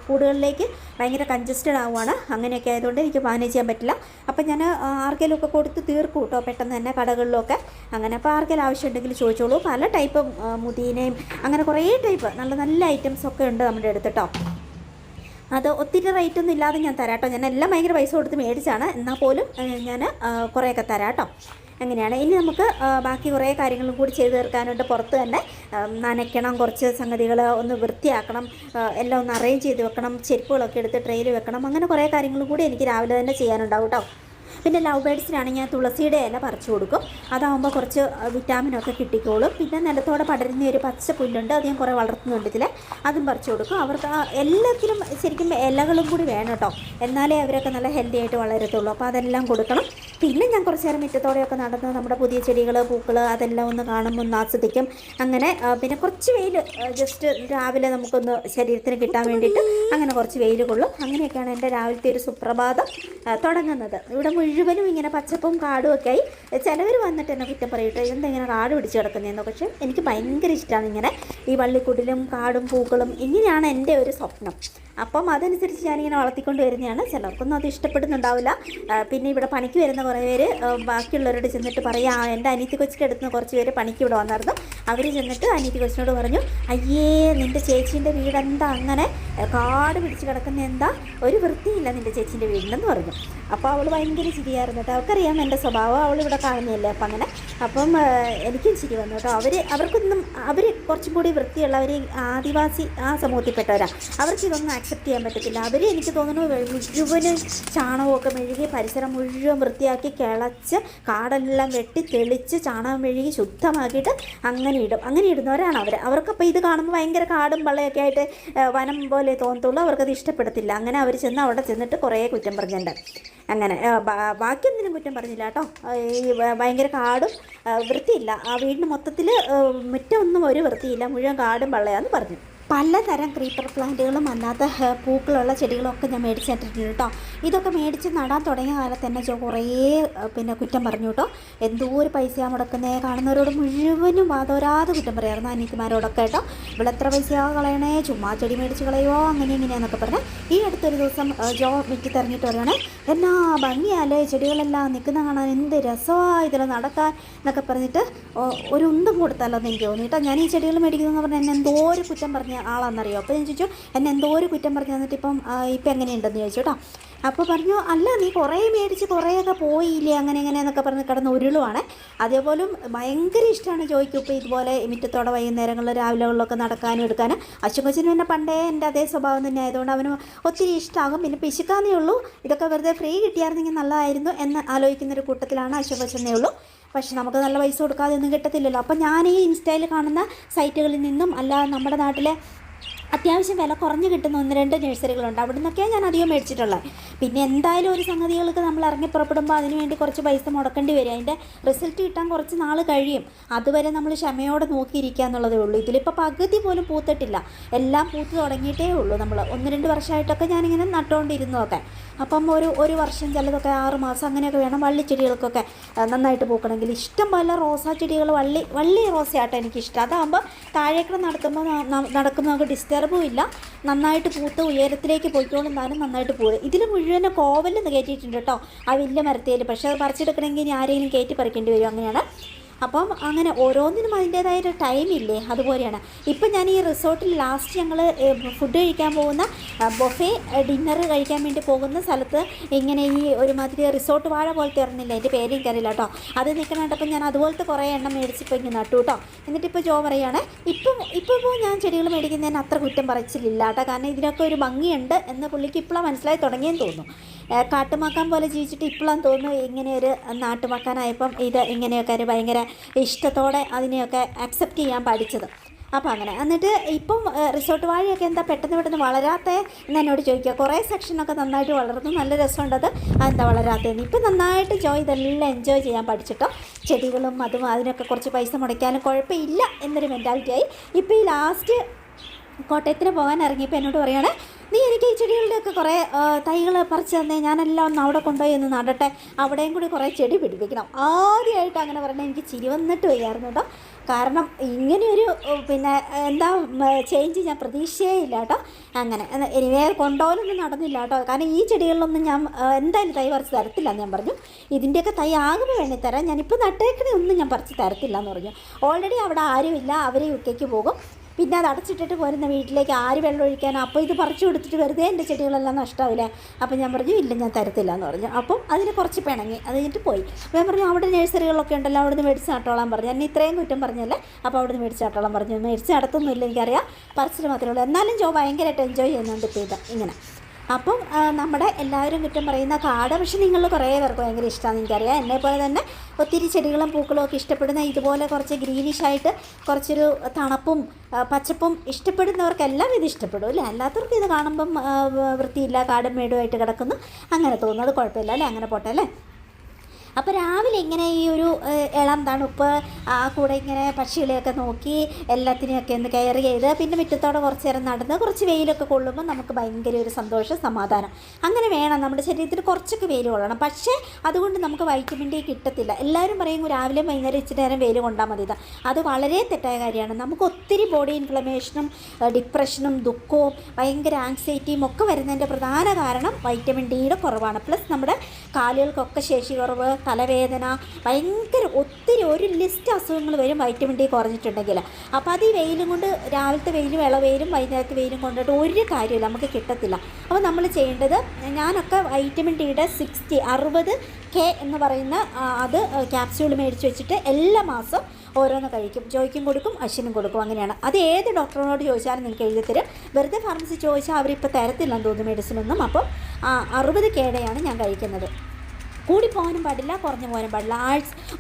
കൂടുകളിലേക്ക് ഭയങ്കര കൺജസ്റ്റഡ് ആവുകയാണ്. അങ്ങനെയൊക്കെ ആയതുകൊണ്ട് എനിക്ക് മാനേജ് ചെയ്യാൻ പറ്റില്ല. അപ്പം ഞാൻ ആർക്കെങ്കിലും ഒക്കെ കൊടുത്ത് തീർക്കും കേട്ടോ, പെട്ടെന്ന് തന്നെ കടകളിലൊക്കെ. അങ്ങനെ അപ്പോൾ ആർക്കെങ്കിലും ആവശ്യമുണ്ടെങ്കിൽ ചോദിച്ചോളൂ. പല ടൈപ്പും മുദീനയും അങ്ങനെ കുറേ ടൈപ്പ് നല്ല നല്ല ഐറ്റംസൊക്കെ ഉണ്ട് നമ്മുടെ അടുത്ത് കേട്ടോ. അത് ഒത്തിരി റേറ്റൊന്നും ഇല്ലാതെ ഞാൻ തരാം കേട്ടോ. ഞാൻ എല്ലാം ഭയങ്കര പൈസ കൊടുത്ത് മേടിച്ചാണ്. എന്നാൽ പോലും ഞാൻ കുറേയൊക്കെ തരാം കേട്ടോ. അങ്ങനെയാണ്. ഇനി നമുക്ക് ബാക്കി കുറേ കാര്യങ്ങളും കൂടി ചെയ്ത് തീർക്കാനുണ്ട്. പുറത്ത് തന്നെ നനയ്ക്കണം, കുറച്ച് സംഗതികൾ ഒന്ന് വൃത്തിയാക്കണം, എല്ലാം ഒന്ന് അറേഞ്ച് ചെയ്ത് വെക്കണം, ചെരുപ്പുകളൊക്കെ എടുത്ത് ട്രെയിൽ വെക്കണം. അങ്ങനെ കുറേ കാര്യങ്ങളും കൂടി എനിക്ക് രാവിലെ തന്നെ ചെയ്യാനുണ്ടാവും കേട്ടോ. പിന്നെ ലവ് ബേഡ്സിനാണെങ്കിൽ ഞാൻ തുളസിയുടെ ഇല പറിച്ചു കൊടുക്കും. അതാകുമ്പോൾ കുറച്ച് വിറ്റാമിനൊക്കെ കിട്ടിക്കോളും. പിന്നെ നിലത്തോടെ പടരുന്ന ഒരു പച്ച പുല്ലുണ്ട്, അത് ഞാൻ കുറേ വളർത്തുന്നുണ്ട് ഇതിൽ, അതും പറിച്ചു കൊടുക്കും. അവർക്ക് എല്ലാത്തിനും ശരിക്കും ഇലകളും കൂടി വേണം കേട്ടോ, എന്നാലേ അവരൊക്കെ നല്ല ഹെൽത്തി ആയിട്ട് വളരത്തുള്ളൂ. അപ്പോൾ അതെല്ലാം കൊടുക്കണം. പിന്നെ ഞാൻ കുറച്ച് നേരം മുറ്റത്തോടെയൊക്കെ നടന്ന് നമ്മുടെ പുതിയ ചെടികൾ, പൂക്കൾ അതെല്ലാം ഒന്ന് കാണുമ്പോൾ ഒന്ന് ആസ്വദിക്കും. അങ്ങനെ പിന്നെ കുറച്ച് വെയിൽ ജസ്റ്റ് രാവിലെ നമുക്കൊന്ന് ശരീരത്തിന് കിട്ടാൻ വേണ്ടിയിട്ട് അങ്ങനെ കുറച്ച് വെയിൽ കൊള്ളും. അങ്ങനെയൊക്കെയാണ് എൻ്റെ രാവിലത്തെ ഒരു സുപ്രഭാതം തുടങ്ങുന്നത്. ഇവിടെ മുഴുവനും ഇങ്ങനെ പച്ചപ്പും കാടും ഒക്കെ ആയി. ചിലവർ വന്നിട്ട് എന്നെ കുറ്റം പറയട്ടെ, ഇതെന്താ ഇങ്ങനെ കാട് പിടിച്ച് കിടക്കുന്നതെന്നോ. പക്ഷേ എനിക്ക് ഭയങ്കര ഇഷ്ടമാണ് ഇങ്ങനെ ഈ വള്ളിക്കുടിലും കാടും പൂക്കളും. ഇങ്ങനെയാണ് എൻ്റെ ഒരു സ്വപ്നം. അപ്പം അതനുസരിച്ച് ഞാനിങ്ങനെ വളർത്തിക്കൊണ്ട് വരുന്നതാണ്. ചിലർക്കൊന്നും അത് ഇഷ്ടപ്പെടുന്നുണ്ടാവില്ല. പിന്നെ ഇവിടെ പണിക്ക് വരുന്ന കുറേ പേര് ബാക്കിയുള്ളവരോട് ചെന്നിട്ട് പറയാം, എൻ്റെ അനിയത്തി കൊച്ചിൻ്റെ അടുത്ത് നിന്ന് കുറച്ച് പേര് പണിക്ക് ഇവിടെ വന്നായിരുന്നു. അവർ ചെന്നിട്ട് അനിയത്തി കൊച്ചിനോട് പറഞ്ഞു, അയ്യേ നിൻ്റെ ചേച്ചീൻ്റെ വീടെന്താ അങ്ങനെ കാട് പിടിച്ച് കിടക്കുന്ന, എന്താ ഒരു വൃത്തിയില്ല നിൻ്റെ ചേച്ചീൻ്റെ വീടിനെന്ന് പറഞ്ഞു. അപ്പോൾ അവൾ ഭയങ്കര ചിരിയായിരുന്നു കേട്ടോ. അവൾക്കറിയാം എൻ്റെ സ്വഭാവം, അവളിവിടെ കാണുന്നില്ലേ. അപ്പം അങ്ങനെ അപ്പം എനിക്കും ചിരി വന്നു കേട്ടോ. അവർ കുറച്ചും കൂടി വൃത്തിയുള്ള, അവർ ആദിവാസി ആ സമൂഹത്തിൽപ്പെട്ടവരാണ്. അവർക്കിതൊന്നും ആക്സെപ്റ്റ് ചെയ്യാൻ പറ്റത്തില്ല. അവർ എനിക്ക് തോന്നുന്നു മുഴുവനും ചാണകമൊക്കെ മെഴുകി പരിസരം മുഴുവൻ വൃത്തിയാക്കി കിളച്ച് കാടെല്ലാം വെട്ടി തെളിച്ച് ചാണകം മെഴുകി ശുദ്ധമാക്കിയിട്ട് അങ്ങനെ ഇടുന്നവരാണ് അവർ. അവർക്കപ്പോൾ ഇത് കാണുമ്പോൾ ഭയങ്കര കാടും പള്ളയൊക്കെ ആയിട്ട് വനം പോലെ തോന്നത്തുള്ളൂ. അവർക്കത് ഇഷ്ടപ്പെടത്തില്ല. അങ്ങനെ അവർ അവിടെ ചെന്നിട്ട് കുറേ കുറ്റം പറഞ്ഞിട്ടുണ്ട്. അങ്ങനെ ബാക്കിയൊന്നിനും കുറ്റം പറഞ്ഞില്ല കേട്ടോ. ഈ ഭയങ്കര കാടും വൃത്തിയില്ല, ആ വീടിന് മൊത്തത്തിൽ മുറ്റമൊന്നും ഒരു വൃത്തിയില്ല, മുഴുവൻ കാടും പള്ളയാന്ന് പറഞ്ഞു. പലതരം ക്രീപ്പർ പ്ലാന്റുകളും അല്ലാത്ത പൂക്കളുള്ള ചെടികളൊക്കെ ഞാൻ മേടിച്ച് നട്ടിട്ടുണ്ട് കേട്ടോ. ഇതൊക്കെ മേടിച്ച് നടാൻ തുടങ്ങിയ കാലത്ത് തന്നെ കുറേ പിന്നെ കുറ്റം പറഞ്ഞു കേട്ടോ. എന്തോ ഒരു പൈസയാണ് മുടക്കുന്നത്, കാണുന്നവരോട് മുഴുവനും വാതോരാതെ കുറ്റം പറയാമായിരുന്നു അനിയത്തിമാരോടൊക്കെ കേട്ടോ. ഇവിടെ എത്ര പൈസയാണ് കളയണേ, ചുമ്മാ ചെടി മേടിച്ച് കളയുമോ അങ്ങനെ ഇങ്ങനെയാന്നൊക്കെ പറഞ്ഞ് ഈ അടുത്തൊരു ദിവസം ജോ മിറ്റി തെരഞ്ഞിട്ട് പറയുകയാണ്, എന്നാ ഭംഗിയല്ലേ ചെടികളെല്ലാം നിൽക്കുന്ന കാണാൻ, എന്ത് രസമാണ് ഇതിൽ നടക്കാൻ എന്നൊക്കെ പറഞ്ഞിട്ട് ഒരു ഉന്തും കൊടുത്തല്ലോ എന്ന് എനിക്ക് തോന്നി കേട്ടോ. ഞാൻ ഈ ചെടികൾ മേടിക്കുന്നതെന്ന് പറഞ്ഞാൽ എന്നെ എന്തോ ഒരു കുറ്റം പറഞ്ഞ ആളാണെന്നറിയോ. അപ്പോൾ ഞാൻ ചോദിച്ചു എന്നെ എന്തോ ഒരു കുറ്റം പറഞ്ഞു തന്നിട്ട് ഇപ്പം എങ്ങനെയുണ്ടെന്ന് ചോദിച്ചു കേട്ടോ. അപ്പോൾ പറഞ്ഞു, അല്ല നീ കുറേ മേടിച്ച് കുറേയൊക്കെ പോയില്ലേ അങ്ങനെ എങ്ങനെയെന്നൊക്കെ പറഞ്ഞ് കിടന്ന് ഉരുളുവാണ്. അതേപോലും ഭയങ്കര ഇഷ്ടമാണ് ജോയ്ക്ക് ഇപ്പോൾ ഇതുപോലെ മുറ്റത്തോടെ വൈകുന്നേരങ്ങളിൽ രാവിലെകളിലൊക്കെ നടക്കാനും എടുക്കാനും. അശ്വകൊച്ചിനും എന്നെ പണ്ടേ എൻ്റെ അതേ സ്വഭാവം തന്നെ ആയതുകൊണ്ട് അവന് ഒത്തിരി ഇഷ്ടമാകും. പിന്നെ പിശുക്കാന്നേ ഉള്ളൂ, ഇതൊക്കെ വെറുതെ ഫ്രീ കിട്ടിയായിരുന്നെങ്കിൽ നല്ലതായിരുന്നു എന്ന് ആലോചിക്കുന്നൊരു കൂട്ടത്തിലാണ് അശ്വകൊച്ചെന്നേ ഉള്ളൂ. പക്ഷെ നമുക്ക് നല്ല പൈസ കൊടുക്കാതെ ഒന്നും കിട്ടത്തില്ലല്ലോ. അപ്പം ഞാൻ ഈ ഇൻസ്റ്റയിൽ കാണുന്ന സൈറ്റുകളിൽ നിന്നും അല്ലാതെ നമ്മുടെ നാട്ടിലെ അത്യാവശ്യം വില കുറഞ്ഞ് കിട്ടുന്ന 1-2 നഴ്സറികളുണ്ട്, അവിടെ നിന്നൊക്കെയാണ് ഞാൻ അധികം മേടിച്ചിട്ടുള്ളത്. പിന്നെ എന്തായാലും ഒരു സംഗതികൾക്ക് നമ്മൾ ഇറങ്ങി പുറപ്പെടുമ്പോൾ അതിന് വേണ്ടി കുറച്ച് പൈസ മുടക്കേണ്ടി വരും. അതിൻ്റെ റിസൾട്ട് കിട്ടാൻ കുറച്ച് നാൾ കഴിയും. അതുവരെ നമ്മൾ ക്ഷമയോടെ നോക്കിയിരിക്കുക എന്നുള്ളതേ ഉള്ളൂ. ഇതിലിപ്പോൾ പകുതി പോലും പൂത്തിട്ടില്ല, എല്ലാം പൂത്ത് തുടങ്ങിയിട്ടേ ഉള്ളൂ. നമ്മൾ 1-2 വർഷമായിട്ടൊക്കെ ഞാനിങ്ങനെ നട്ടുകൊണ്ടിരുന്നതൊക്കെ. അപ്പം ഒരു വർഷം, ചിലതൊക്കെ 6 മാസം അങ്ങനെയൊക്കെ വേണം വള്ളിച്ചെടികൾക്കൊക്കെ നന്നായിട്ട് പൂക്കണമെങ്കിൽ. ഇഷ്ടം പോലെ റോസാ ചെടികൾ വള്ളി റോസയാട്ടോ എനിക്കിഷ്ടം. അതാകുമ്പോൾ താഴേക്കൂടെ നടക്കുമ്പോൾ നമുക്ക് ഡിസ്റ്റർബും ഇല്ല, നന്നായിട്ട് പൂത്ത് ഉയരത്തിലേക്ക് പോയിക്കോളും, താനും നന്നായിട്ട് പോകും. ഇതിൽ മുഴുവൻ കോവലിൽ നിന്ന് കയറ്റിയിട്ടുണ്ട് കേട്ടോ ആ വലിയ മരത്തേൽ. പക്ഷേ അത് പറിച്ചെടുക്കണമെങ്കിൽ ഇനി ആരെങ്കിലും കയറ്റി പറിക്കേണ്ടി വരും, അങ്ങനെയാണ്. അപ്പം അങ്ങനെ ഓരോന്നിനും അതിൻ്റേതായൊരു ടൈമില്ലേ, അതുപോലെയാണ്. ഇപ്പം ഞാൻ ഈ റിസോർട്ടിൽ ലാസ്റ്റ് ഞങ്ങൾ ഫുഡ് കഴിക്കാൻ പോകുന്ന ബൊഫേ ഡിന്നർ കഴിക്കാൻ വേണ്ടി പോകുന്ന സ്ഥലത്ത് ഇങ്ങനെ ഈ ഒരുമാതിരി റിസോർട്ട് വാഴ പോലത്തെ ഇറങ്ങില്ല, എൻ്റെ പേര് എനിക്കറിയില്ല കേട്ടോ. അത് നിൽക്കണേണ്ടപ്പം ഞാൻ അതുപോലത്തെ കുറേ എണ്ണം മേടിച്ചിപ്പോൾ ഇങ്ങനെ നട്ടു കേട്ടോ. എന്നിട്ടിപ്പോൾ ജോ പറയുകയാണ്, ഇപ്പോൾ ഞാൻ ചെടികൾ മേടിക്കുന്നതിന് അത്ര കുറ്റം പറച്ചിലില്ല കേട്ടോ, കാരണം ഇതിനൊക്കെ ഒരു ഭംഗിയുണ്ട് എന്ന് പുള്ളിക്ക് ഇപ്പോഴാണ് മനസ്സിലായി തുടങ്ങിയെന്ന് തോന്നുന്നു. കാട്ടുമാക്കാൻ പോലെ ജീവിച്ചിട്ട് ഇപ്പോഴാണ് തോന്നുന്നു ഇങ്ങനെ ഒരു നാട്ടുമാക്കാനായപ്പം ഇത് ഇങ്ങനെയൊക്കെ ഒരു ഭയങ്കര ഇഷ്ടത്തോടെ അതിനെയൊക്കെ അക്സെപ്റ്റ് ചെയ്യാൻ പഠിച്ചത്. അപ്പോൾ അങ്ങനെ എന്നിട്ട് ഇപ്പം റിസോർട്ട് വാഴയൊക്കെ എന്താ പെട്ടെന്ന് വളരാത്ത എന്ന് എന്നോട് ചോദിക്കുക. കുറേ സെക്ഷനൊക്കെ നന്നായിട്ട് വളർന്നു, നല്ല രസമുണ്ടത്, അതെന്താ വളരാത്തതെന്ന്. ഇപ്പം നന്നായിട്ട് ഇതെല്ലാം എൻജോയ് ചെയ്യാൻ പഠിച്ചിട്ടോ. ചെടികളും അതും അതിനൊക്കെ കുറച്ച് പൈസ മുടക്കിയാലും കുഴപ്പമില്ല എന്നൊരു മെൻറ്റാലിറ്റിയായി. ഇപ്പോൾ ഈ ലാസ്റ്റ് കോട്ടയത്തിന് പോകാൻ ഇറങ്ങിയപ്പോൾ എന്നോട് പറയുകയാണ്, നീ എനിക്ക് ഈ ചെടികളുടെയൊക്കെ കുറേ തൈകൾ പറിച്ച് തന്നെ, ഞാനെല്ലാം ഒന്ന് അവിടെ കൊണ്ടുപോയി ഒന്ന് നടട്ടെ, അവിടെയും കൂടി കുറേ ചെടി പിടിപ്പിക്കണം. ആദ്യമായിട്ട് അങ്ങനെ പറഞ്ഞാൽ എനിക്ക് ചിരി വന്നിട്ട് വയ്യായിരുന്നു കേട്ടോ. കാരണം ഇങ്ങനെയൊരു പിന്നെ എന്താ ചേഞ്ച് ഞാൻ പ്രതീക്ഷയേ ഇല്ല കേട്ടോ. അങ്ങനെ എനിവേ കൊണ്ടുപോകാനൊന്നും നടന്നില്ല കേട്ടോ. കാരണം ഈ ചെടികളിലൊന്നും ഞാൻ എന്തായാലും തൈ പറിച്ച് തരത്തില്ല എന്ന് ഞാൻ പറഞ്ഞു. ഇതിൻ്റെയൊക്കെ തൈ ആകുമ്പോൾ വേണ്ടി തരാം, ഞാനിപ്പോൾ നട്ടേക്കണേ ഒന്നും ഞാൻ പറിച്ച് തരത്തില്ല എന്ന് പറഞ്ഞു. ഓൾറെഡി അവിടെ ആരുമില്ല, അവർ UK പോകും. പിന്നെ അത് അടച്ചിട്ടിട്ട് പോരുന്ന വീട്ടിലേക്ക് ആര് വെള്ളം ഒഴിക്കാനോ. അപ്പോൾ ഇത് പറിച്ചു കൊടുത്തിട്ട് വെറുതെ എൻ്റെ ചെടികളെല്ലാം നഷ്ടമാവില്ലേ. അപ്പോൾ ഞാൻ പറഞ്ഞു ഇല്ല ഞാൻ തരത്തില്ല എന്ന് പറഞ്ഞു. അപ്പം അതിന് കുറച്ച് പിണങ്ങി, അത് കഴിഞ്ഞിട്ട് പോയി. അപ്പോൾ ഞാൻ പറഞ്ഞു അവിടെ നഴ്സറികളൊക്കെ ഉണ്ടല്ലോ, അവിടെ നിന്ന് മേടിച്ച് നട്ടോളാൻ പറഞ്ഞു. എന്നെ ഇത്രയും കുറ്റം പറഞ്ഞല്ലേ, അപ്പോൾ അവിടെ നിന്ന് മേടിച്ച് നട്ടോളാൻ പറഞ്ഞു. മേടിച്ച് നടത്തൊന്നുമില്ല എനിക്കറിയാം, പറിച്ചിട്ട് മാത്രമേ ഉള്ളൂ. എന്നാലും ജോ ഭയങ്കരമായിട്ട് എൻജോയ് ചെയ്യുന്നുണ്ട് ഇപ്പോൾ ഇത് ഇങ്ങനെ. അപ്പം നമ്മുടെ എല്ലാവരും കുറ്റം പറയുന്ന കാട്, പക്ഷേ നിങ്ങൾ കുറേ പേർക്ക് ഭയങ്കര ഇഷ്ടമാണെന്ന് എനിക്കറിയാം. എന്നെപ്പോലെ തന്നെ ഒത്തിരി ചെടികളും പൂക്കളും ഒക്കെ ഇഷ്ടപ്പെടുന്ന, ഇതുപോലെ കുറച്ച് ഗ്രീനിഷായിട്ട് കുറച്ചൊരു തണുപ്പും പച്ചപ്പും ഇഷ്ടപ്പെടുന്നവർക്കെല്ലാം ഇത് ഇഷ്ടപ്പെടും അല്ലേ. അല്ലാത്തവർക്ക് ഇത് കാണുമ്പം വൃത്തിയില്ല, കാടും മേടുമായിട്ട് കിടക്കുന്നു അങ്ങനെ തോന്നുന്നത്. കുഴപ്പമില്ല അല്ലേ, അങ്ങനെ പോട്ടെ അല്ലേ. അപ്പോൾ രാവിലെ ഇങ്ങനെ ഈ ഒരു ഇളം തണുപ്പ് കൂടെ ഇങ്ങനെ പക്ഷികളെയൊക്കെ നോക്കി എല്ലാത്തിനെയൊക്കെ ഒന്ന് കെയർ ചെയ്ത് പിന്നെ മുറ്റത്തോടെ കുറച്ച് നേരം നടന്ന് കുറച്ച് വെയിലൊക്കെ കൊള്ളുമ്പോൾ നമുക്ക് ഭയങ്കര ഒരു സന്തോഷം, സമാധാനം. അങ്ങനെ വേണം, നമ്മുടെ ശരീരത്തിന് കുറച്ചൊക്കെ വെയിൽ കൊള്ളണം. പക്ഷേ അതുകൊണ്ട് നമുക്ക് വൈറ്റമിൻ ഡി കിട്ടത്തില്ല. എല്ലാവരും പറയും രാവിലെ വൈകുന്നേരം ഇച്ചിരി നേരം വെയിൽ കൊണ്ടാൽ മതി. അത് വളരെ തെറ്റായ കാര്യമാണ്. നമുക്ക് ഒത്തിരി ബോഡി ഇൻഫ്ലമേഷനും ഡിപ്രഷനും ദുഃഖവും ഭയങ്കര ആങ്സൈറ്റിയും ഒക്കെ വരുന്നതിൻ്റെ പ്രധാന കാരണം വൈറ്റമിൻ ഡിയുടെ കുറവാണ്. പ്ലസ് നമ്മുടെ കാലുകൾക്കൊക്കെ ശേഷി കുറവ്, തലവേദന, ഭയങ്കര ഒത്തിരി ഒരു ലിസ്റ്റ് അസുഖങ്ങൾ വരും വൈറ്റമിൻ ഡി കുറഞ്ഞിട്ടുണ്ടെങ്കിൽ. അപ്പോൾ അത് ഈ വെയിലും കൊണ്ട്, രാവിലത്തെ വെയിലും ഇളവെയിലും വൈകുന്നേരത്തെ വെയിലും കൊണ്ടിട്ട് ഒരു കാര്യമില്ല, നമുക്ക് കിട്ടത്തില്ല. അപ്പോൾ നമ്മൾ ചെയ്യേണ്ടത്, ഞാനൊക്കെ വൈറ്റമിൻ ഡിയുടെ 60K എന്ന് പറയുന്ന അത് ക്യാപ്സ്യൂൾ മേടിച്ച് വെച്ചിട്ട് എല്ലാ മാസം ഓരോന്ന് കഴിക്കും. ജോയ്ക്കും കൊടുക്കും, അശ്വിനും കൊടുക്കും, അങ്ങനെയാണ്. അത് ഏത് ഡോക്ടറിനോട് ചോദിച്ചാലും നിങ്ങൾക്ക് എഴുതി തരും. വെറുതെ ഫാർമസി ചോദിച്ചാൽ അവരിപ്പോൾ തരത്തില്ലെന്ന് തോന്നുന്നു മെഡിസിനൊന്നും. അപ്പം 60Kയുടെയാണ് ഞാൻ കഴിക്കുന്നത്. കൂടി പോകാനും പാടില്ല, കുറഞ്ഞു പോകാനും പാടില്ല.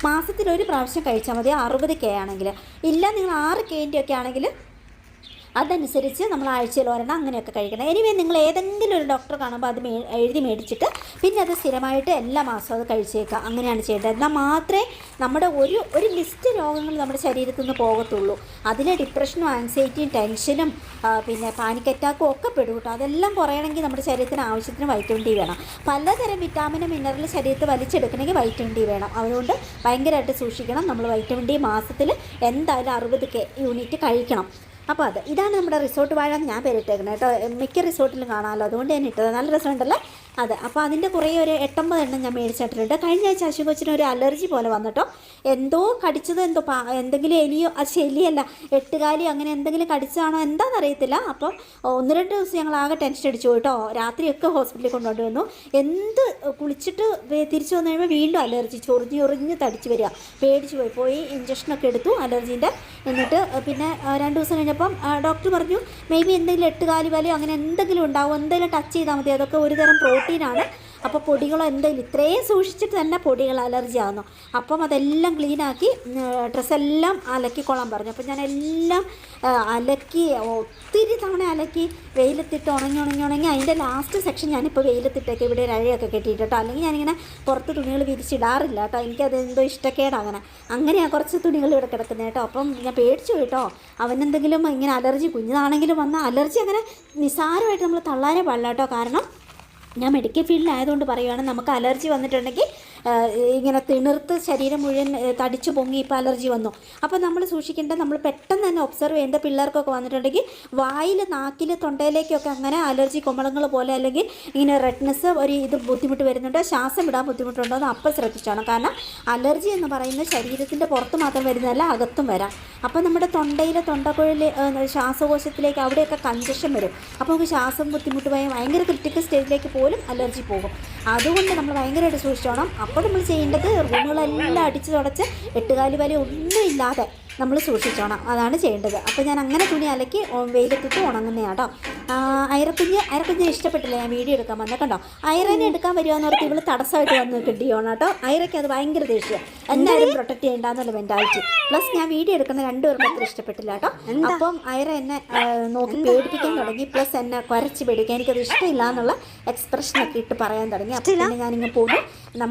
മാസത്തിലൊരു പ്രാവശ്യം കഴിച്ചാൽ മതി 60K ആണെങ്കിൽ. ഇല്ല നിങ്ങൾ 6Kൻ്റെ ഒക്കെ ആണെങ്കിൽ അതനുസരിച്ച് നമ്മൾ ആഴ്ചയിൽ ഒരെണ്ണം അങ്ങനെയൊക്കെ കഴിക്കണം. എനിവേ നിങ്ങൾ ഏതെങ്കിലും ഒരു ഡോക്ടർ കാണുമ്പോൾ അത് എഴുതി മേടിച്ചിട്ട് പിന്നെ അത് സ്ഥിരമായിട്ട് എല്ലാ മാസവും അത് കഴിച്ചേക്കുക. അങ്ങനെയാണ് ചെയ്യേണ്ടത്. എന്നാൽ മാത്രമേ നമ്മുടെ ഒരു ലിസ്റ്റ് രോഗങ്ങൾ നമ്മുടെ ശരീരത്തിൽ നിന്ന് പോകത്തുള്ളൂ. അതിൽ ഡിപ്രഷനും ആൻസൈറ്റിയും ടെൻഷനും പിന്നെ പാനിക് അറ്റാക്കും ഒക്കെ പെടും കേട്ടോ. അതെല്ലാം കുറയണമെങ്കിൽ നമ്മുടെ ശരീരത്തിന് ആവശ്യത്തിന് വൈറ്റമിൻ ഡി വേണം. പലതരം വിറ്റാമിനും മിനറൽ ശരീരത്തിൽ വലിച്ചെടുക്കണമെങ്കിൽ വൈറ്റമിൻ ഡി വേണം. അതുകൊണ്ട് ഭയങ്കരമായിട്ട് സൂക്ഷിക്കണം. നമ്മൾ വൈറ്റമിൻ ഡി മാസത്തിൽ എന്തായാലും 60 യൂണിറ്റ് കഴിക്കണം. അപ്പോൾ ഇതാണ് നമ്മുടെ റിസോർട്ട് വാഴ ഞാൻ പേരിട്ടേക്കുന്നത് കേട്ടോ. മിക്ക റിസോർട്ടിലും കാണാമല്ലോ, അതുകൊണ്ട് ഞാൻ ഇട്ടത്. നല്ല രസമുണ്ടല്ലേ അതെ. അപ്പോൾ അതിൻ്റെ കുറേ ഒരു 8-9 എണ്ണം ഞാൻ മേടിച്ചിട്ടുണ്ട്. കഴിഞ്ഞ ആഴ്ച അശു കൊച്ചിന് ഒരു അലർജി പോലെ വന്നിട്ടോ. എന്തോ കടിച്ചത്, എന്തെങ്കിലും എലിയോ ശല്യമല്ല, എട്ടുകാലി അങ്ങനെ എന്തെങ്കിലും കടിച്ചതാണോ എന്താണെന്നറിയത്തില്ല. അപ്പോൾ 1-2 ദിവസം ഞങ്ങൾ ആകെ ടെൻഷൻ അടിച്ചു കേട്ടോ. രാത്രിയൊക്കെ ഹോസ്പിറ്റലിൽ കൊണ്ടുകൊണ്ട് വന്നു. കുളിച്ചിട്ട് തിരിച്ചു വന്നു കഴിയുമ്പോൾ വീണ്ടും അലർജി, ചൊറിഞ്ഞ് തടിച്ച് വരിക. പേടിച്ച് പോയി ഇഞ്ചക്ഷനൊക്കെ എടുത്തു അലർജീൻ്റെ. എന്നിട്ട് പിന്നെ 2 ദിവസം കഴിഞ്ഞപ്പം ഡോക്ടർ പറഞ്ഞു മേ ബി എന്തെങ്കിലും എട്ടുകാലി വലയോ അങ്ങനെ എന്തെങ്കിലും ഉണ്ടാവും, എന്തെങ്കിലും ടച്ച് ചെയ്താൽ മതി, അതൊക്കെ ഒരു തരം പ്രോട്ടീനാണ്. അപ്പോൾ പൊടികളോ എന്തെങ്കിലും ഇത്രയും സൂക്ഷിച്ചിട്ട് തന്നെ പൊടികൾ അലർജി ആകുന്നു. അപ്പം അതെല്ലാം ക്ലീനാക്കി ഡ്രസ്സെല്ലാം അലക്കിക്കൊള്ളാൻ പറഞ്ഞു. അപ്പം ഞാൻ എല്ലാം അലക്കി ഒത്തിരി തവണ അലക്കി വെയിലത്തിട്ട് ഉണങ്ങി അതിൻ്റെ ലാസ്റ്റ് സെക്ഷൻ ഞാനിപ്പോൾ വെയിലത്തിട്ടൊക്കെ ഇവിടെ ഒരു അഴയൊക്കെ കെട്ടിയിട്ട് കേട്ടോ. അല്ലെങ്കിൽ ഞാനിങ്ങനെ പുറത്ത് തുണികൾ വിരിച്ചിടാറില്ല കേട്ടോ. എനിക്കത് എന്തോ ഇഷ്ടക്കേടാണ്. അങ്ങനെയാണ് കുറച്ച് തുണികൾ ഇവിടെ കിടക്കുന്നത് കേട്ടോ. അപ്പം ഞാൻ പേടിച്ചു കേട്ടോ. അവനെന്തെങ്കിലും ഇങ്ങനെ അലർജി കുഞ്ഞതാണെങ്കിലും വന്ന അലർജി അങ്ങനെ നിസ്സാരമായിട്ട് നമ്മൾ തള്ളാനേ പാടില്ല കേട്ടോ. കാരണം ഞാൻ മെഡിക്കൽ ഫീൽഡിലായതുകൊണ്ട് പറയുകയാണ്, നമുക്ക് അലർജി വന്നിട്ടുണ്ടെങ്കിൽ ഇങ്ങനെ തിണിർത്ത് ശരീരം മുഴുവൻ തടിച്ചു പൊങ്ങി ഇപ്പോൾ അലർജി വന്നു. അപ്പോൾ നമ്മൾ സൂക്ഷിക്കേണ്ടത്, നമ്മൾ പെട്ടെന്ന് തന്നെ ഒബ്സർവ് ചെയ്യേണ്ട പിള്ളേർക്കൊക്കെ വന്നിട്ടുണ്ടെങ്കിൽ വായിൽ, നാക്കിൽ, തൊണ്ടയിലേക്കൊക്കെ അങ്ങനെ അലർജി കുമ്പളങ്ങൾ പോലെ അല്ലെങ്കിൽ ഇങ്ങനെ റെഡ്നെസ് ഇത് ബുദ്ധിമുട്ട് വരുന്നുണ്ട്, ശ്വാസം വിടാൻ ബുദ്ധിമുട്ടുണ്ടോ എന്ന് അപ്പം ശ്രദ്ധിച്ചോണം. കാരണം അലർജി എന്ന് പറയുന്നത് ശരീരത്തിൻ്റെ പുറത്ത് മാത്രം വരുന്നതല്ല, അകത്തും വരാം. അപ്പോൾ നമ്മുടെ തൊണ്ടയിൽ, തൊണ്ടക്കുഴൽ, ശ്വാസകോശത്തിലേക്ക് അവിടെയൊക്കെ കൺജഷൻ വരും. അപ്പോൾ നമുക്ക് ശ്വാസം ബുദ്ധിമുട്ട് ഭയങ്കര ക്രിട്ടിക്കൽ സ്റ്റേജിലേക്ക് പോലും അലർജി പോകും. അതുകൊണ്ട് നമ്മൾ ഭയങ്കരമായിട്ട് സൂക്ഷിച്ചോണം. അപ്പോൾ നമ്മൾ ചെയ്യേണ്ടത് റൂമുകളെല്ലാം അടിച്ച് തുടച്ച് എട്ടുകാലി വല ഒന്നുമില്ലാതെ നമ്മൾ സൂക്ഷിച്ചോണം. അതാണ് ചെയ്യേണ്ടത്. അപ്പോൾ ഞാൻ അങ്ങനെ തുണി അലക്കി വെയിലത്തിട്ട് ഉണങ്ങുന്നതാണ് കേട്ടോ. ഐറക്കുഞ്ഞ് ഇഷ്ടപ്പെട്ടില്ല, ഞാൻ വീഡിയോ എടുക്കാൻ വന്നത് കണ്ടോ. ഐറനെ എടുക്കാൻ വരുവാന്ന് പറഞ്ഞാൽ ഇവൾ തടസ്സമായിട്ട് വന്ന് കിട്ടിയോണം കേട്ടോ. ഐറയ്ക്ക് അത് ഭയങ്കര ദേഷ്യം, എന്നാലും പ്രൊട്ടക്ട് ചെയ്യേണ്ടെന്നുള്ള മെൻറ്റാലിറ്റി. പ്ലസ് ഞാൻ വീഡിയോ എടുക്കുന്ന 2 പേർക്കും അത്ര ഇഷ്ടപ്പെട്ടില്ല കേട്ടോ. അപ്പം ഐറ എന്നെ നോക്കി പേടിപ്പിക്കാൻ തുടങ്ങി. പ്ലസ് എന്നെ കുരച്ച് പേടിക്കാൻ, എനിക്കത് ഇഷ്ടമില്ല എന്നുള്ള എക്സ്പ്രഷനൊക്കെ ഇട്ട് പറയാൻ തുടങ്ങി. അപ്പം പിന്നെ ഞാനിങ്ങനെ പോകും. നമ്മൾ